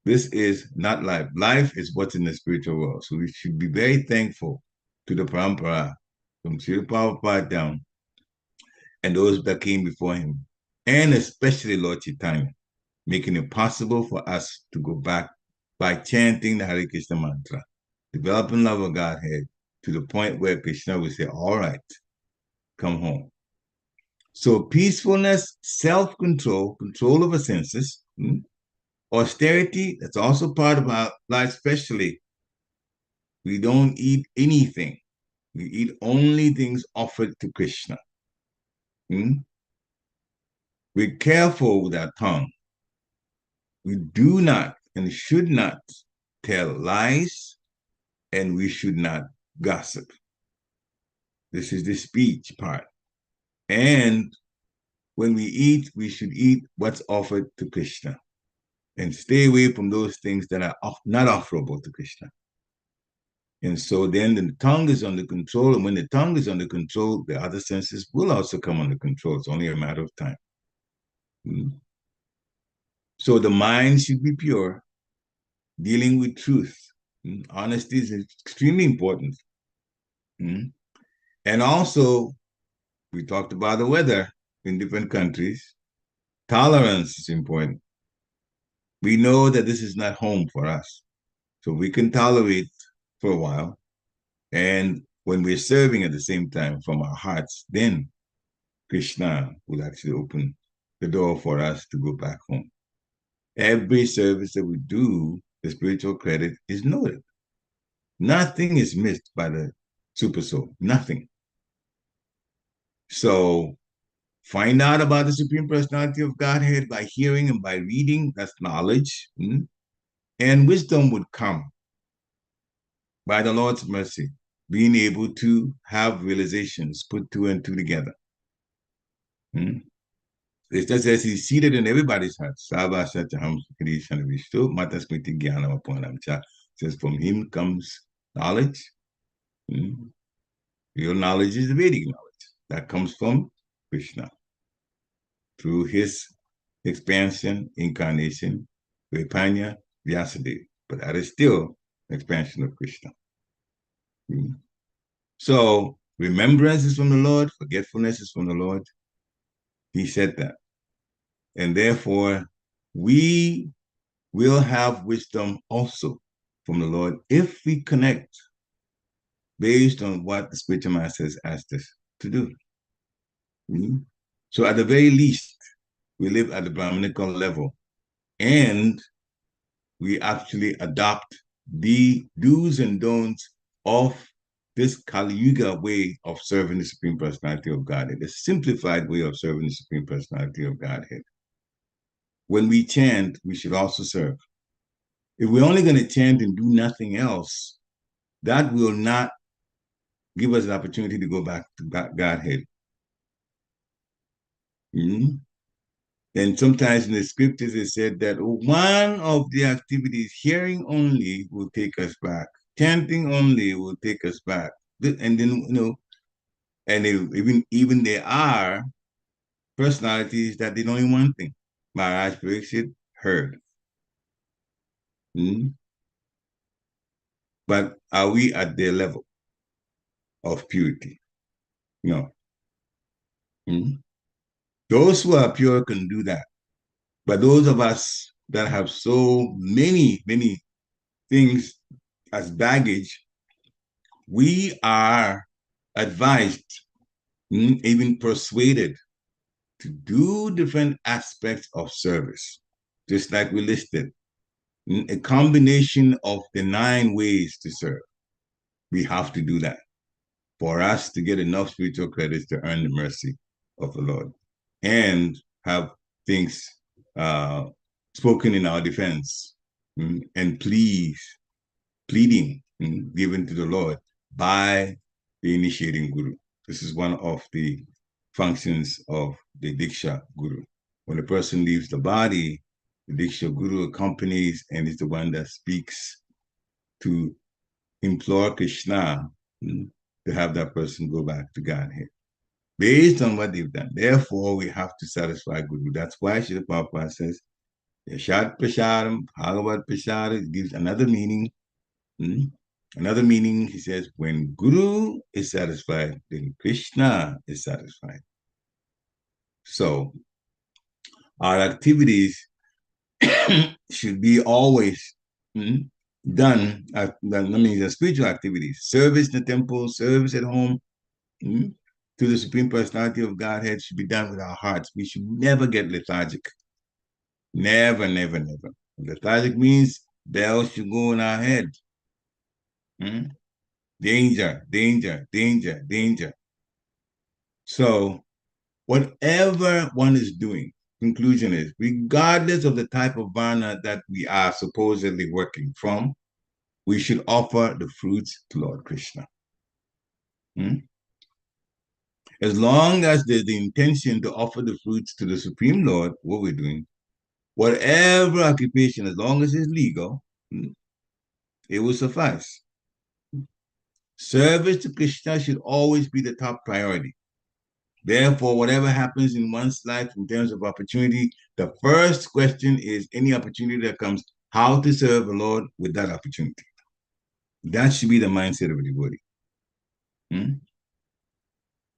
This is not life. Life is what's in the spiritual world. So we should be very thankful to the Parampara, from Srila Prabhupada down, and those that came before him, and especially Lord Chaitanya, making it possible for us to go back by chanting the Hare Krishna mantra, developing love of Godhead to the point where Krishna will say, all right, come home. So peacefulness, self-control, control of our senses, austerity, that's also part of our life, especially. We don't eat anything. We eat only things offered to Krishna. We're careful with our tongue. We do not and should not tell lies, and we should not gossip. This is the speech part. And when we eat, we should eat what's offered to Krishna and stay away from those things that are not offerable to Krishna. And so then the tongue is under control. And when the tongue is under control, the other senses will also come under control. It's only a matter of time. So the mind should be pure, dealing with truth. Honesty is extremely important. And also, we talked about the weather in different countries. Tolerance is important. We know that this is not home for us. So we can tolerate for a while. And when we're serving at the same time from our hearts, then Krishna will actually open the door for us to go back home. Every service that we do, the spiritual credit is noted. Nothing is missed by the super soul. Nothing. So find out about the Supreme Personality of Godhead by hearing and by reading. That's knowledge. And wisdom would come by the Lord's mercy, being able to have realizations, put two and two together. It just says he's seated in everybody's heart. Sava Satyaham Krishna Vishnu, Matasmiti Jnanam Apanamcha. Says from him comes knowledge. Real knowledge is the Vedic knowledge. That comes from Krishna. Through his expansion, incarnation, Vaipanya, Vyasadeva. But that is still an expansion of Krishna. So remembrance is from the Lord, forgetfulness is from the Lord. He said that. And therefore, we will have wisdom also from the Lord if we connect based on what the spiritual master has asked us to do. So at the very least, we live at the Brahminical level. And we actually adopt the do's and don'ts of this Kali Yuga way of serving the Supreme Personality of Godhead, a simplified way of serving the Supreme Personality of Godhead. When we chant, we should also serve. If we're only going to chant and do nothing else, that will not give us an opportunity to go back to Godhead. Mm-hmm. And sometimes in the scriptures it said that one of the activities, hearing only, will take us back. Chanting only will take us back. And then, and even there are personalities that did only one thing. Maharaj Pariksit heard. Mm-hmm. But are we at their level of purity? No. Mm-hmm. Those who are pure can do that. But those of us that have so many, many things as baggage, we are advised, even persuaded, to do different aspects of service, just like we listed. A combination of the 9 ways to serve. We have to do that for us to get enough spiritual credits to earn the mercy of the Lord and have things spoken in our defense and pleading given to the Lord by the initiating Guru. This is one of the functions of the Diksha Guru. When a person leaves the body, the Diksha Guru accompanies and is the one that speaks to implore Krishna to have that person go back to Godhead based on what they've done. Therefore, we have to satisfy Guru. That's why Srila Prabhupada says, Yashat Prasharam, Bhagavad Prasharam gives another meaning. Another meaning, he says, when Guru is satisfied, then Krishna is satisfied. So, our activities should be always done. That means the spiritual activities, service in the temple, service at home, to the Supreme Personality of Godhead should be done with our hearts. We should never get lethargic. Never, never, never. Lethargic means bells should go in our head. Danger, danger, danger, danger. So, whatever one is doing, conclusion is, regardless of the type of varna that we are supposedly working from, we should offer the fruits to Lord Krishna. As long as there's the intention to offer the fruits to the Supreme Lord, what we're doing, whatever occupation, as long as it's legal, it will suffice. Service to Krishna should always be the top priority. Therefore, whatever happens in one's life in terms of opportunity, the first question is any opportunity that comes, how to serve the Lord with that opportunity. That should be the mindset of a devotee.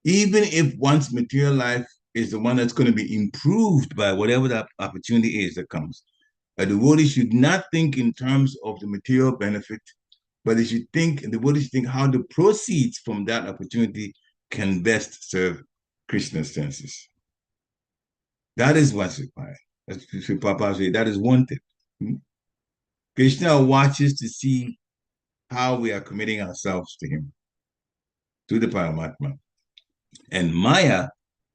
Even if one's material life is the one that's going to be improved by whatever that opportunity is that comes, a devotee should not think in terms of the material benefit, but they should think, the devotee should think how the proceeds from that opportunity can best serve Krishna's senses. That is what's required. As Sri Prabhupada said, that is wanted. Krishna watches to see how we are committing ourselves to him, to the Paramatma. And Maya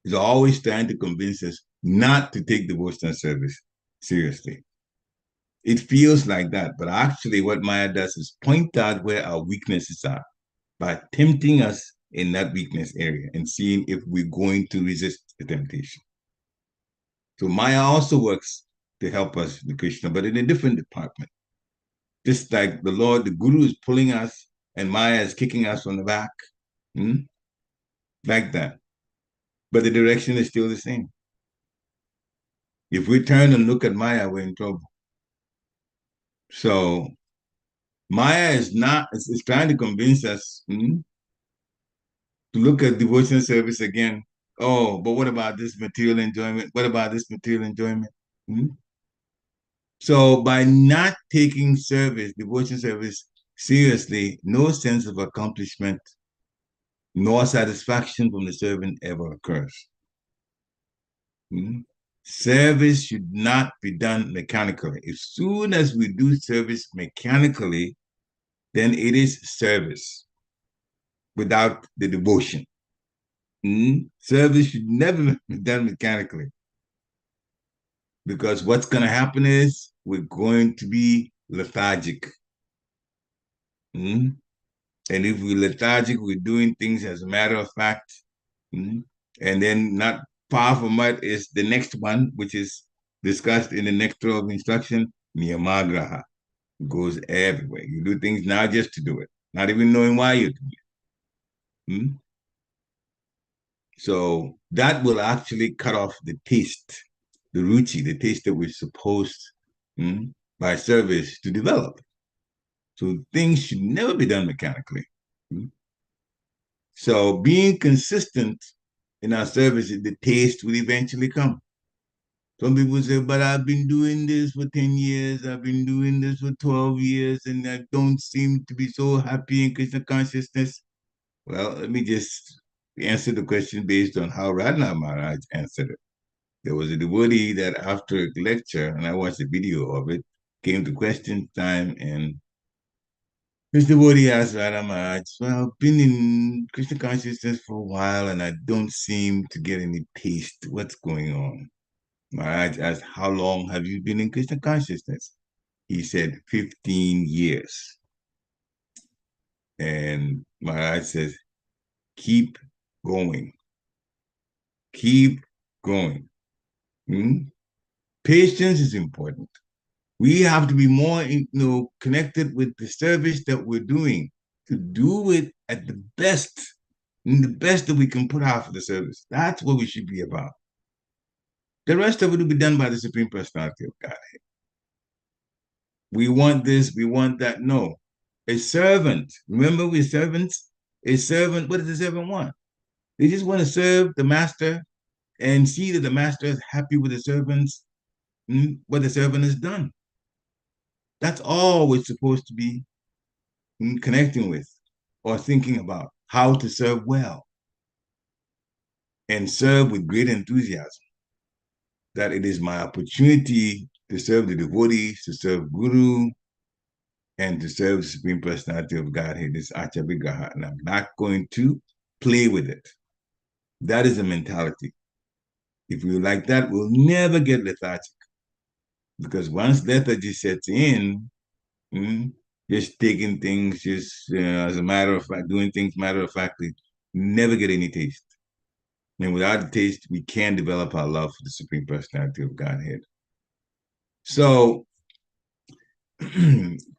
is always trying to convince us not to take devotional service seriously. It feels like that, but actually what Maya does is point out where our weaknesses are by tempting us in that weakness area and seeing if we're going to resist the temptation. So Maya also works to help us with Krishna, but in a different department. Just like the Lord, the Guru is pulling us and Maya is kicking us on the back. Like that. But the direction is still the same. If we turn and look at Maya, we're in trouble. So Maya is trying to convince us to look at devotional service again. Oh, but what about this material enjoyment? What about this material enjoyment? So by not taking devotional service seriously, no sense of accomplishment nor satisfaction from the servant ever occurs. Service should not be done mechanically. As soon as we do service mechanically, then it is service without the devotion. Service should never be done mechanically, because what's going to happen is we're going to be lethargic. And if we're lethargic, we're doing things as a matter of fact. And then not far from it is the next one, which is discussed in the next row of instruction, niyamagraha. It goes everywhere. You do things now just to do it, not even knowing why you're doing it. So that will actually cut off the taste, the ruchi, the taste that we're supposed by service to develop. So things should never be done mechanically. So being consistent in our service, the taste will eventually come. Some people say, but I've been doing this for 10 years, I've been doing this for 12 years, and I don't seem to be so happy in Krishna consciousness. Well, let me just answer the question based on how Radha Maharaj answered it. There was a devotee that after a lecture, and I watched a video of it, came to question time, and this devotee asked Radha Maharaj, well, I've been in Krishna consciousness for a while and I don't seem to get any taste. What's going on? Maharaj asked, how long have you been in Krishna consciousness? He said, 15 years. And Maharaj says, keep going. Keep going. Patience is important. We have to be more, connected with the service that we're doing, to do it at the best, in the best that we can put out for the service. That's what we should be about. The rest of it will be done by the Supreme Personality of Godhead. We want this, we want that. No. A servant, remember we're servants? A servant, what does the servant want? They just want to serve the master and see that the master is happy with the servants, what the servant has done. That's all we're supposed to be connecting with or thinking about, how to serve well and serve with great enthusiasm. That it is my opportunity to serve the devotees, to serve Guru, and to serve the Supreme Personality of Godhead, this Achabhigraha, and I'm not going to play with it. That is the mentality. If we like that, we'll never get lethargic. Because once lethargy sets in, just taking things just as a matter of fact, doing things matter of factly, never get any taste. And without the taste, we can develop our love for the Supreme Personality of Godhead. So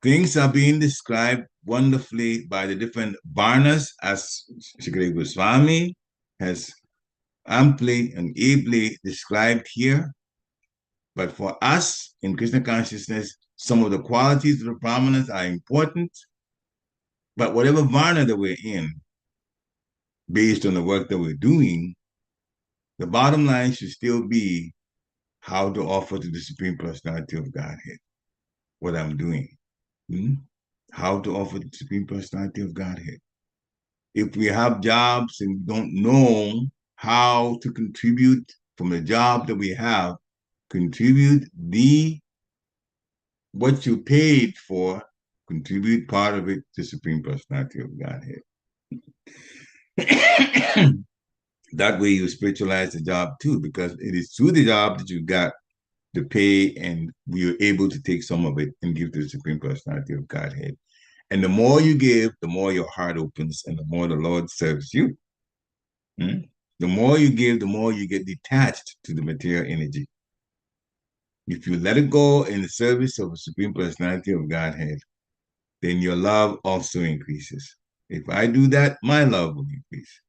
things are being described wonderfully by the different varnas, as Shukadeva Goswami has amply and ably described here. But for us in Krishna consciousness, some of the qualities of the brahmanas are important. But whatever varna that we're in, based on the work that we're doing, the bottom line should still be how to offer to the Supreme Personality of Godhead what I'm doing. How to offer the Supreme Personality of Godhead. If we have jobs and don't know how to contribute from the job that we have, contribute what you paid for, contribute part of it to Supreme Personality of Godhead. That way you spiritualize the job too, because it is through the job that you got the pay, and we are able to take some of it and give to the Supreme Personality of Godhead. And the more you give, the more your heart opens and the more the Lord serves you. The more you give, the more you get detached to the material energy. If you let it go in the service of the Supreme Personality of Godhead, then your love also increases. If I do that, my love will increase.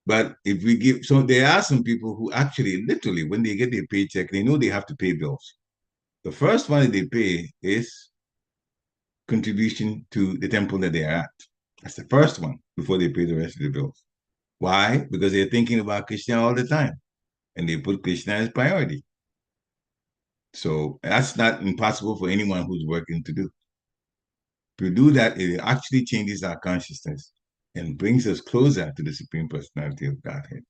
But if we give, so there are some people who actually, literally, when they get their paycheck, they know they have to pay bills. The first one they pay is contribution to the temple that they are at. That's the first one before they pay the rest of the bills. Why? Because they're thinking about Krishna all the time, and they put Krishna as priority. So that's not impossible for anyone who's working to do. To do that, it actually changes our consciousness and brings us closer to the Supreme Personality of Godhead.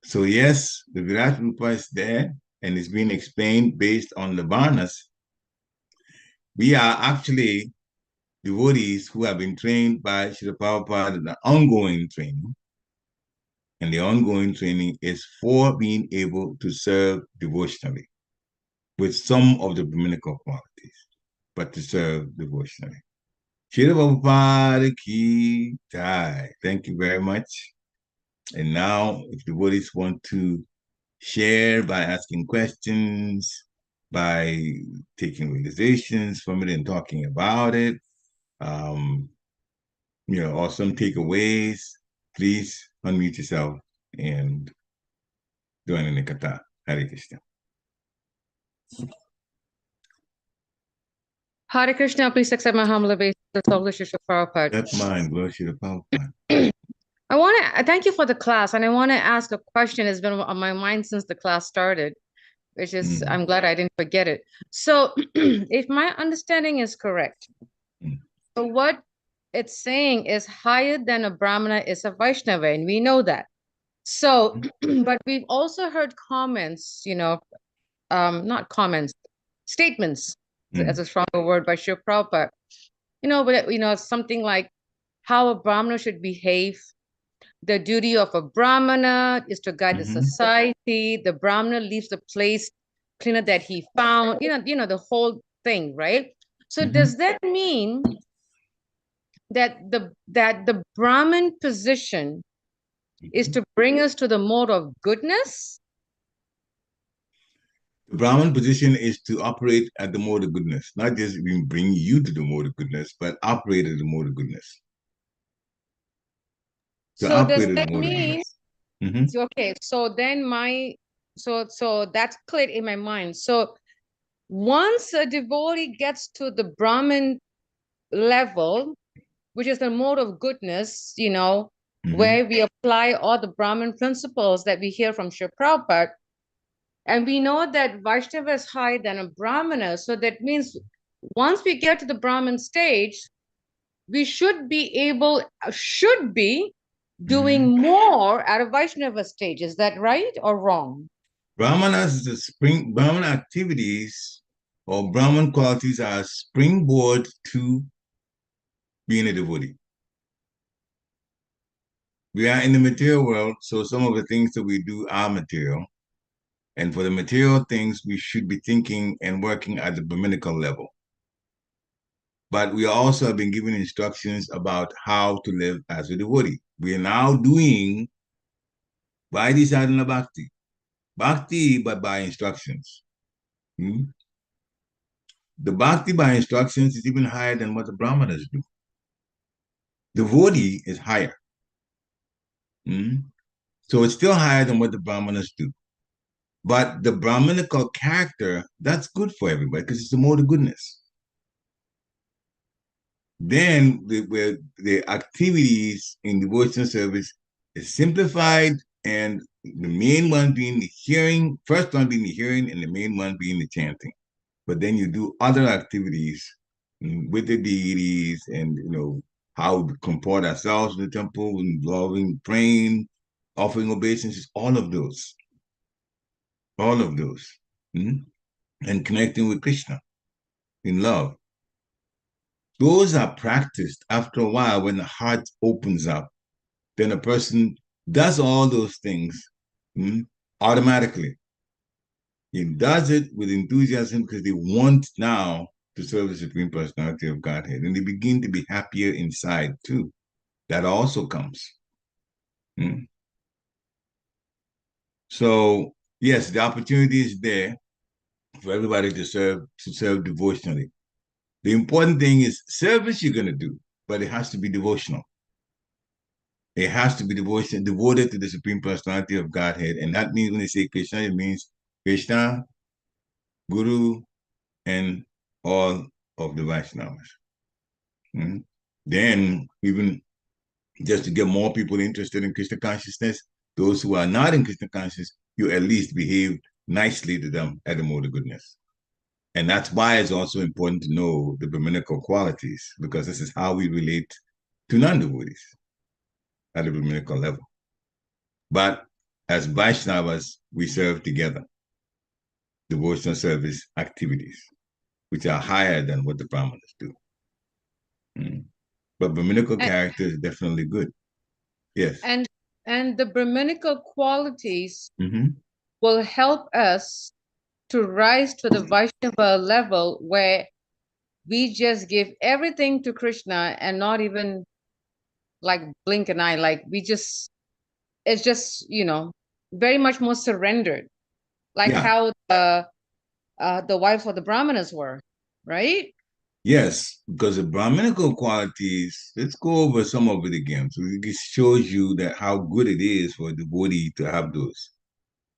So yes, the Virat Rupa is there and it's being explained based on the Varnas. We are actually devotees who have been trained by Srila Prabhupada in the ongoing training. And the ongoing training is for being able to serve devotionally with some of the Brahminical qualities, but to serve devotionally. Srila Prabhupada ki jai. Thank you very much. And now, if devotees want to share by asking questions, by taking realizations from it and talking about it, or some takeaways, please unmute yourself and join in the kata. Hare Krishna. Hare Krishna, please accept my humble obeisance to the Holy Srila Prabhupada. That's mine. Glory to the Prabhupada. I want to thank you for the class, and I want to ask a question that's been on my mind since the class started, which is, I'm glad I didn't forget it. So if my understanding is correct, so what it's saying is higher than a Brahmana is a Vaishnava, and we know that. So, but we've also heard comments, not comments, statements, as a stronger word by Srila Prabhupada, but something like how a Brahmana should behave. The duty of a Brahmana is to guide the society. The Brahmana leaves the place cleaner that he found, the whole thing, right? So does that mean that the Brahmin position is to bring us to the mode of goodness? The Brahman position is to operate at the mode of goodness, not just even bring you to the mode of goodness, but operate at the mode of goodness. So does that mean, okay, so then so that's clear in my mind. So once a devotee gets to the Brahmin level, which is the mode of goodness, where we apply all the Brahmin principles that we hear from Srila Prabhupada, and we know that Vaishnava is higher than a Brahmana. So that means once we get to the Brahmin stage, we should be doing more at a Vaishnava stage. Is that right or wrong? Brahmanas, Brahman activities or Brahman qualities are a springboard to being a devotee. We are in the material world, so some of the things that we do are material. And for the material things, we should be thinking and working at the Brahminical level. But we also have been given instructions about how to live as a devotee. We are now doing Vaidhi Sadhana Bhakti. Bhakti, but by instructions. The Bhakti by instructions is even higher than what the Brahmanas do. Devotee is higher. So it's still higher than what the Brahmanas do. But the Brahminical character, that's good for everybody because it's the mode of goodness. Then the activities in devotional service is simplified, and the main one being the hearing, first one being the hearing, and the main one being the chanting. But then you do other activities with the deities and how we comport ourselves in the temple, involving praying, offering obeisances, all of those. And connecting with Krishna in love. Those are practiced after a while. When the heart opens up, then a person does all those things automatically. He does it with enthusiasm because they want now to serve the Supreme Personality of Godhead. And they begin to be happier inside too. That also comes. So, yes, the opportunity is there for everybody to serve devotionally. The important thing is service you're going to do, but it has to be devotional. It has to be devoted to the Supreme Personality of Godhead. And that means when they say Krishna, it means Krishna, Guru, and all of the Vaishnavas. Then, even just to get more people interested in Krishna consciousness, those who are not in Krishna consciousness, you at least behave nicely to them at the mode of goodness. And that's why it's also important to know the Brahminical qualities, because this is how we relate to non-devotees at the Brahminical level. But as Vaishnavas, we serve together, devotional service activities, which are higher than what the Brahmanas do. But Brahminical character is definitely good. Yes. And the Brahminical qualities will help us to rise to the Vaishnava level where we just give everything to Krishna and not even like blink an eye. Like it's just, very much more surrendered. Like how the wives of the Brahmanas were, right? Yes, because the Brahminical qualities, let's go over some of it again. So it shows you that how good it is for the devotee to have those.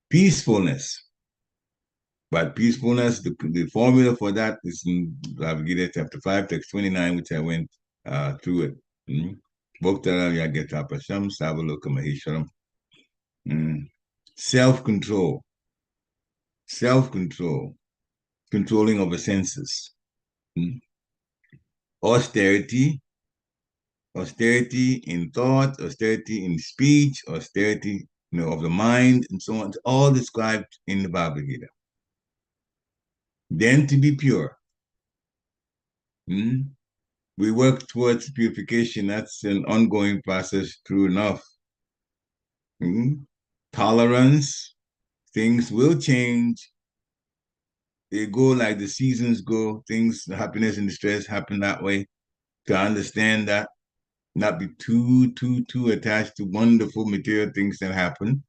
Peacefulness. But peacefulness, the formula for that is in Bhagavad Gita chapter 5, text 29, which I went through it. Bhaktaram Yagatapasham Savaloka Maheshwaram. Self-control. Self-control. Controlling of the senses. Austerity in thought, austerity in speech, austerity of the mind, and so on. It's all described in the Bhagavad Gita. Then to be pure. We work towards purification. That's an ongoing process, true enough. Tolerance. Things will change. They go like the seasons go. Things, the happiness and the stress happen that way. To understand that, not be too attached to wonderful material things that happen,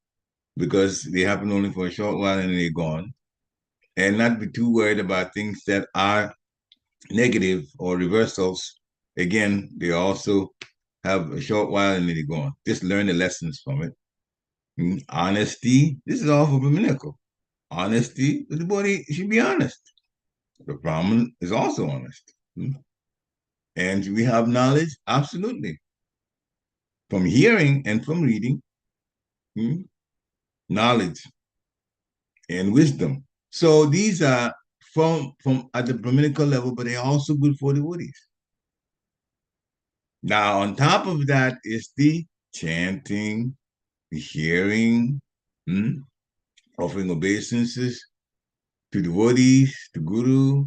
because they happen only for a short while and they're gone. And not be too worried about things that are negative or reversals. Again, they also have a short while and then they're gone. Just learn the lessons from it. Honesty, this is all for Brahminical. Honesty, the body should be honest. The Brahman is also honest. And we have knowledge? Absolutely. From hearing and from reading, knowledge and wisdom. So these are from at the Brahminical level, but they're also good for the devotees. Now, on top of that is the chanting, the hearing, offering obeisances to devotees, to Guru,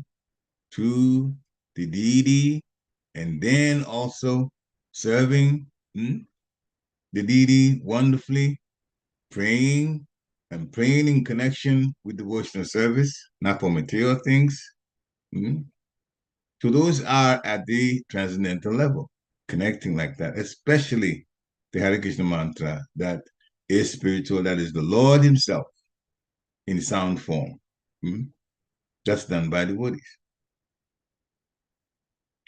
to the deity, and then also serving the deity wonderfully, praying in connection with devotional service, not for material things. So those are at the transcendental level, connecting like that, especially the Hare Krishna mantra that is spiritual, that is the Lord himself in sound form. That's done by devotees.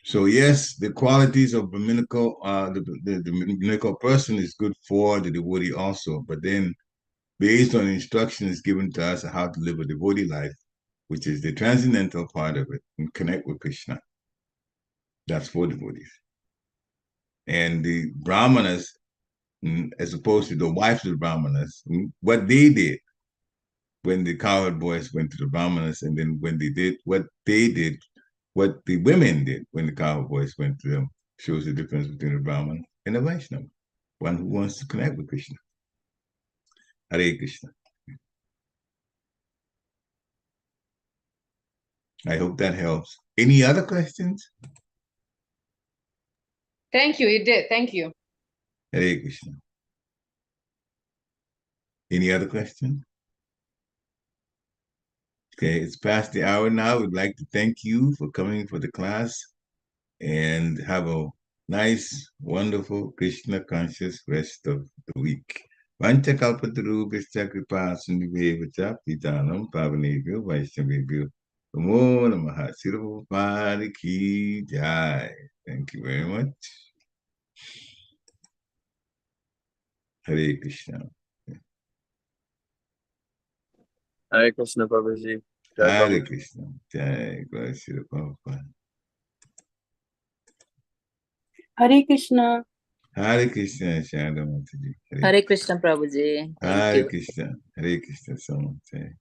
So yes, the qualities of Brahminical, the Brahminical person is good for the devotee also, but then based on instructions given to us on how to live a devotee life, which is the transcendental part of it, and connect with Krishna. That's for devotees. And the Brahmanas, as opposed to the wives of the Brahmanas, what they did when the cowherd boys went to the Brahmanas, and then when they did what they did, what the women did when the cowherd boys went to them, shows the difference between the Brahman and the Vaishnava, one who wants to connect with Krishna. Hare Krishna. I hope that helps. Any other questions? Thank you, it did. Thank you. Hare Krishna. Any other questions? Okay, it's past the hour now. We'd like to thank you for coming for the class and have a nice, wonderful, Krishna conscious rest of the week. Vanchakalpatarugascha kripa sindhuveva pitanam pavanebhyo vaishnavebhyo namo namaha. Srila Prabhupada ki jai. Thank you very much. Hare Krishna. Hare Krishna, Prabhuji. Hare Krishna. Jai Guru Srila Prabhupada. Hare Krishna. Hare Krishna, Shanda Mataji. Hare Krishna, Prabhuji. Thank Hare you. Krishna. Hare Krishna so much.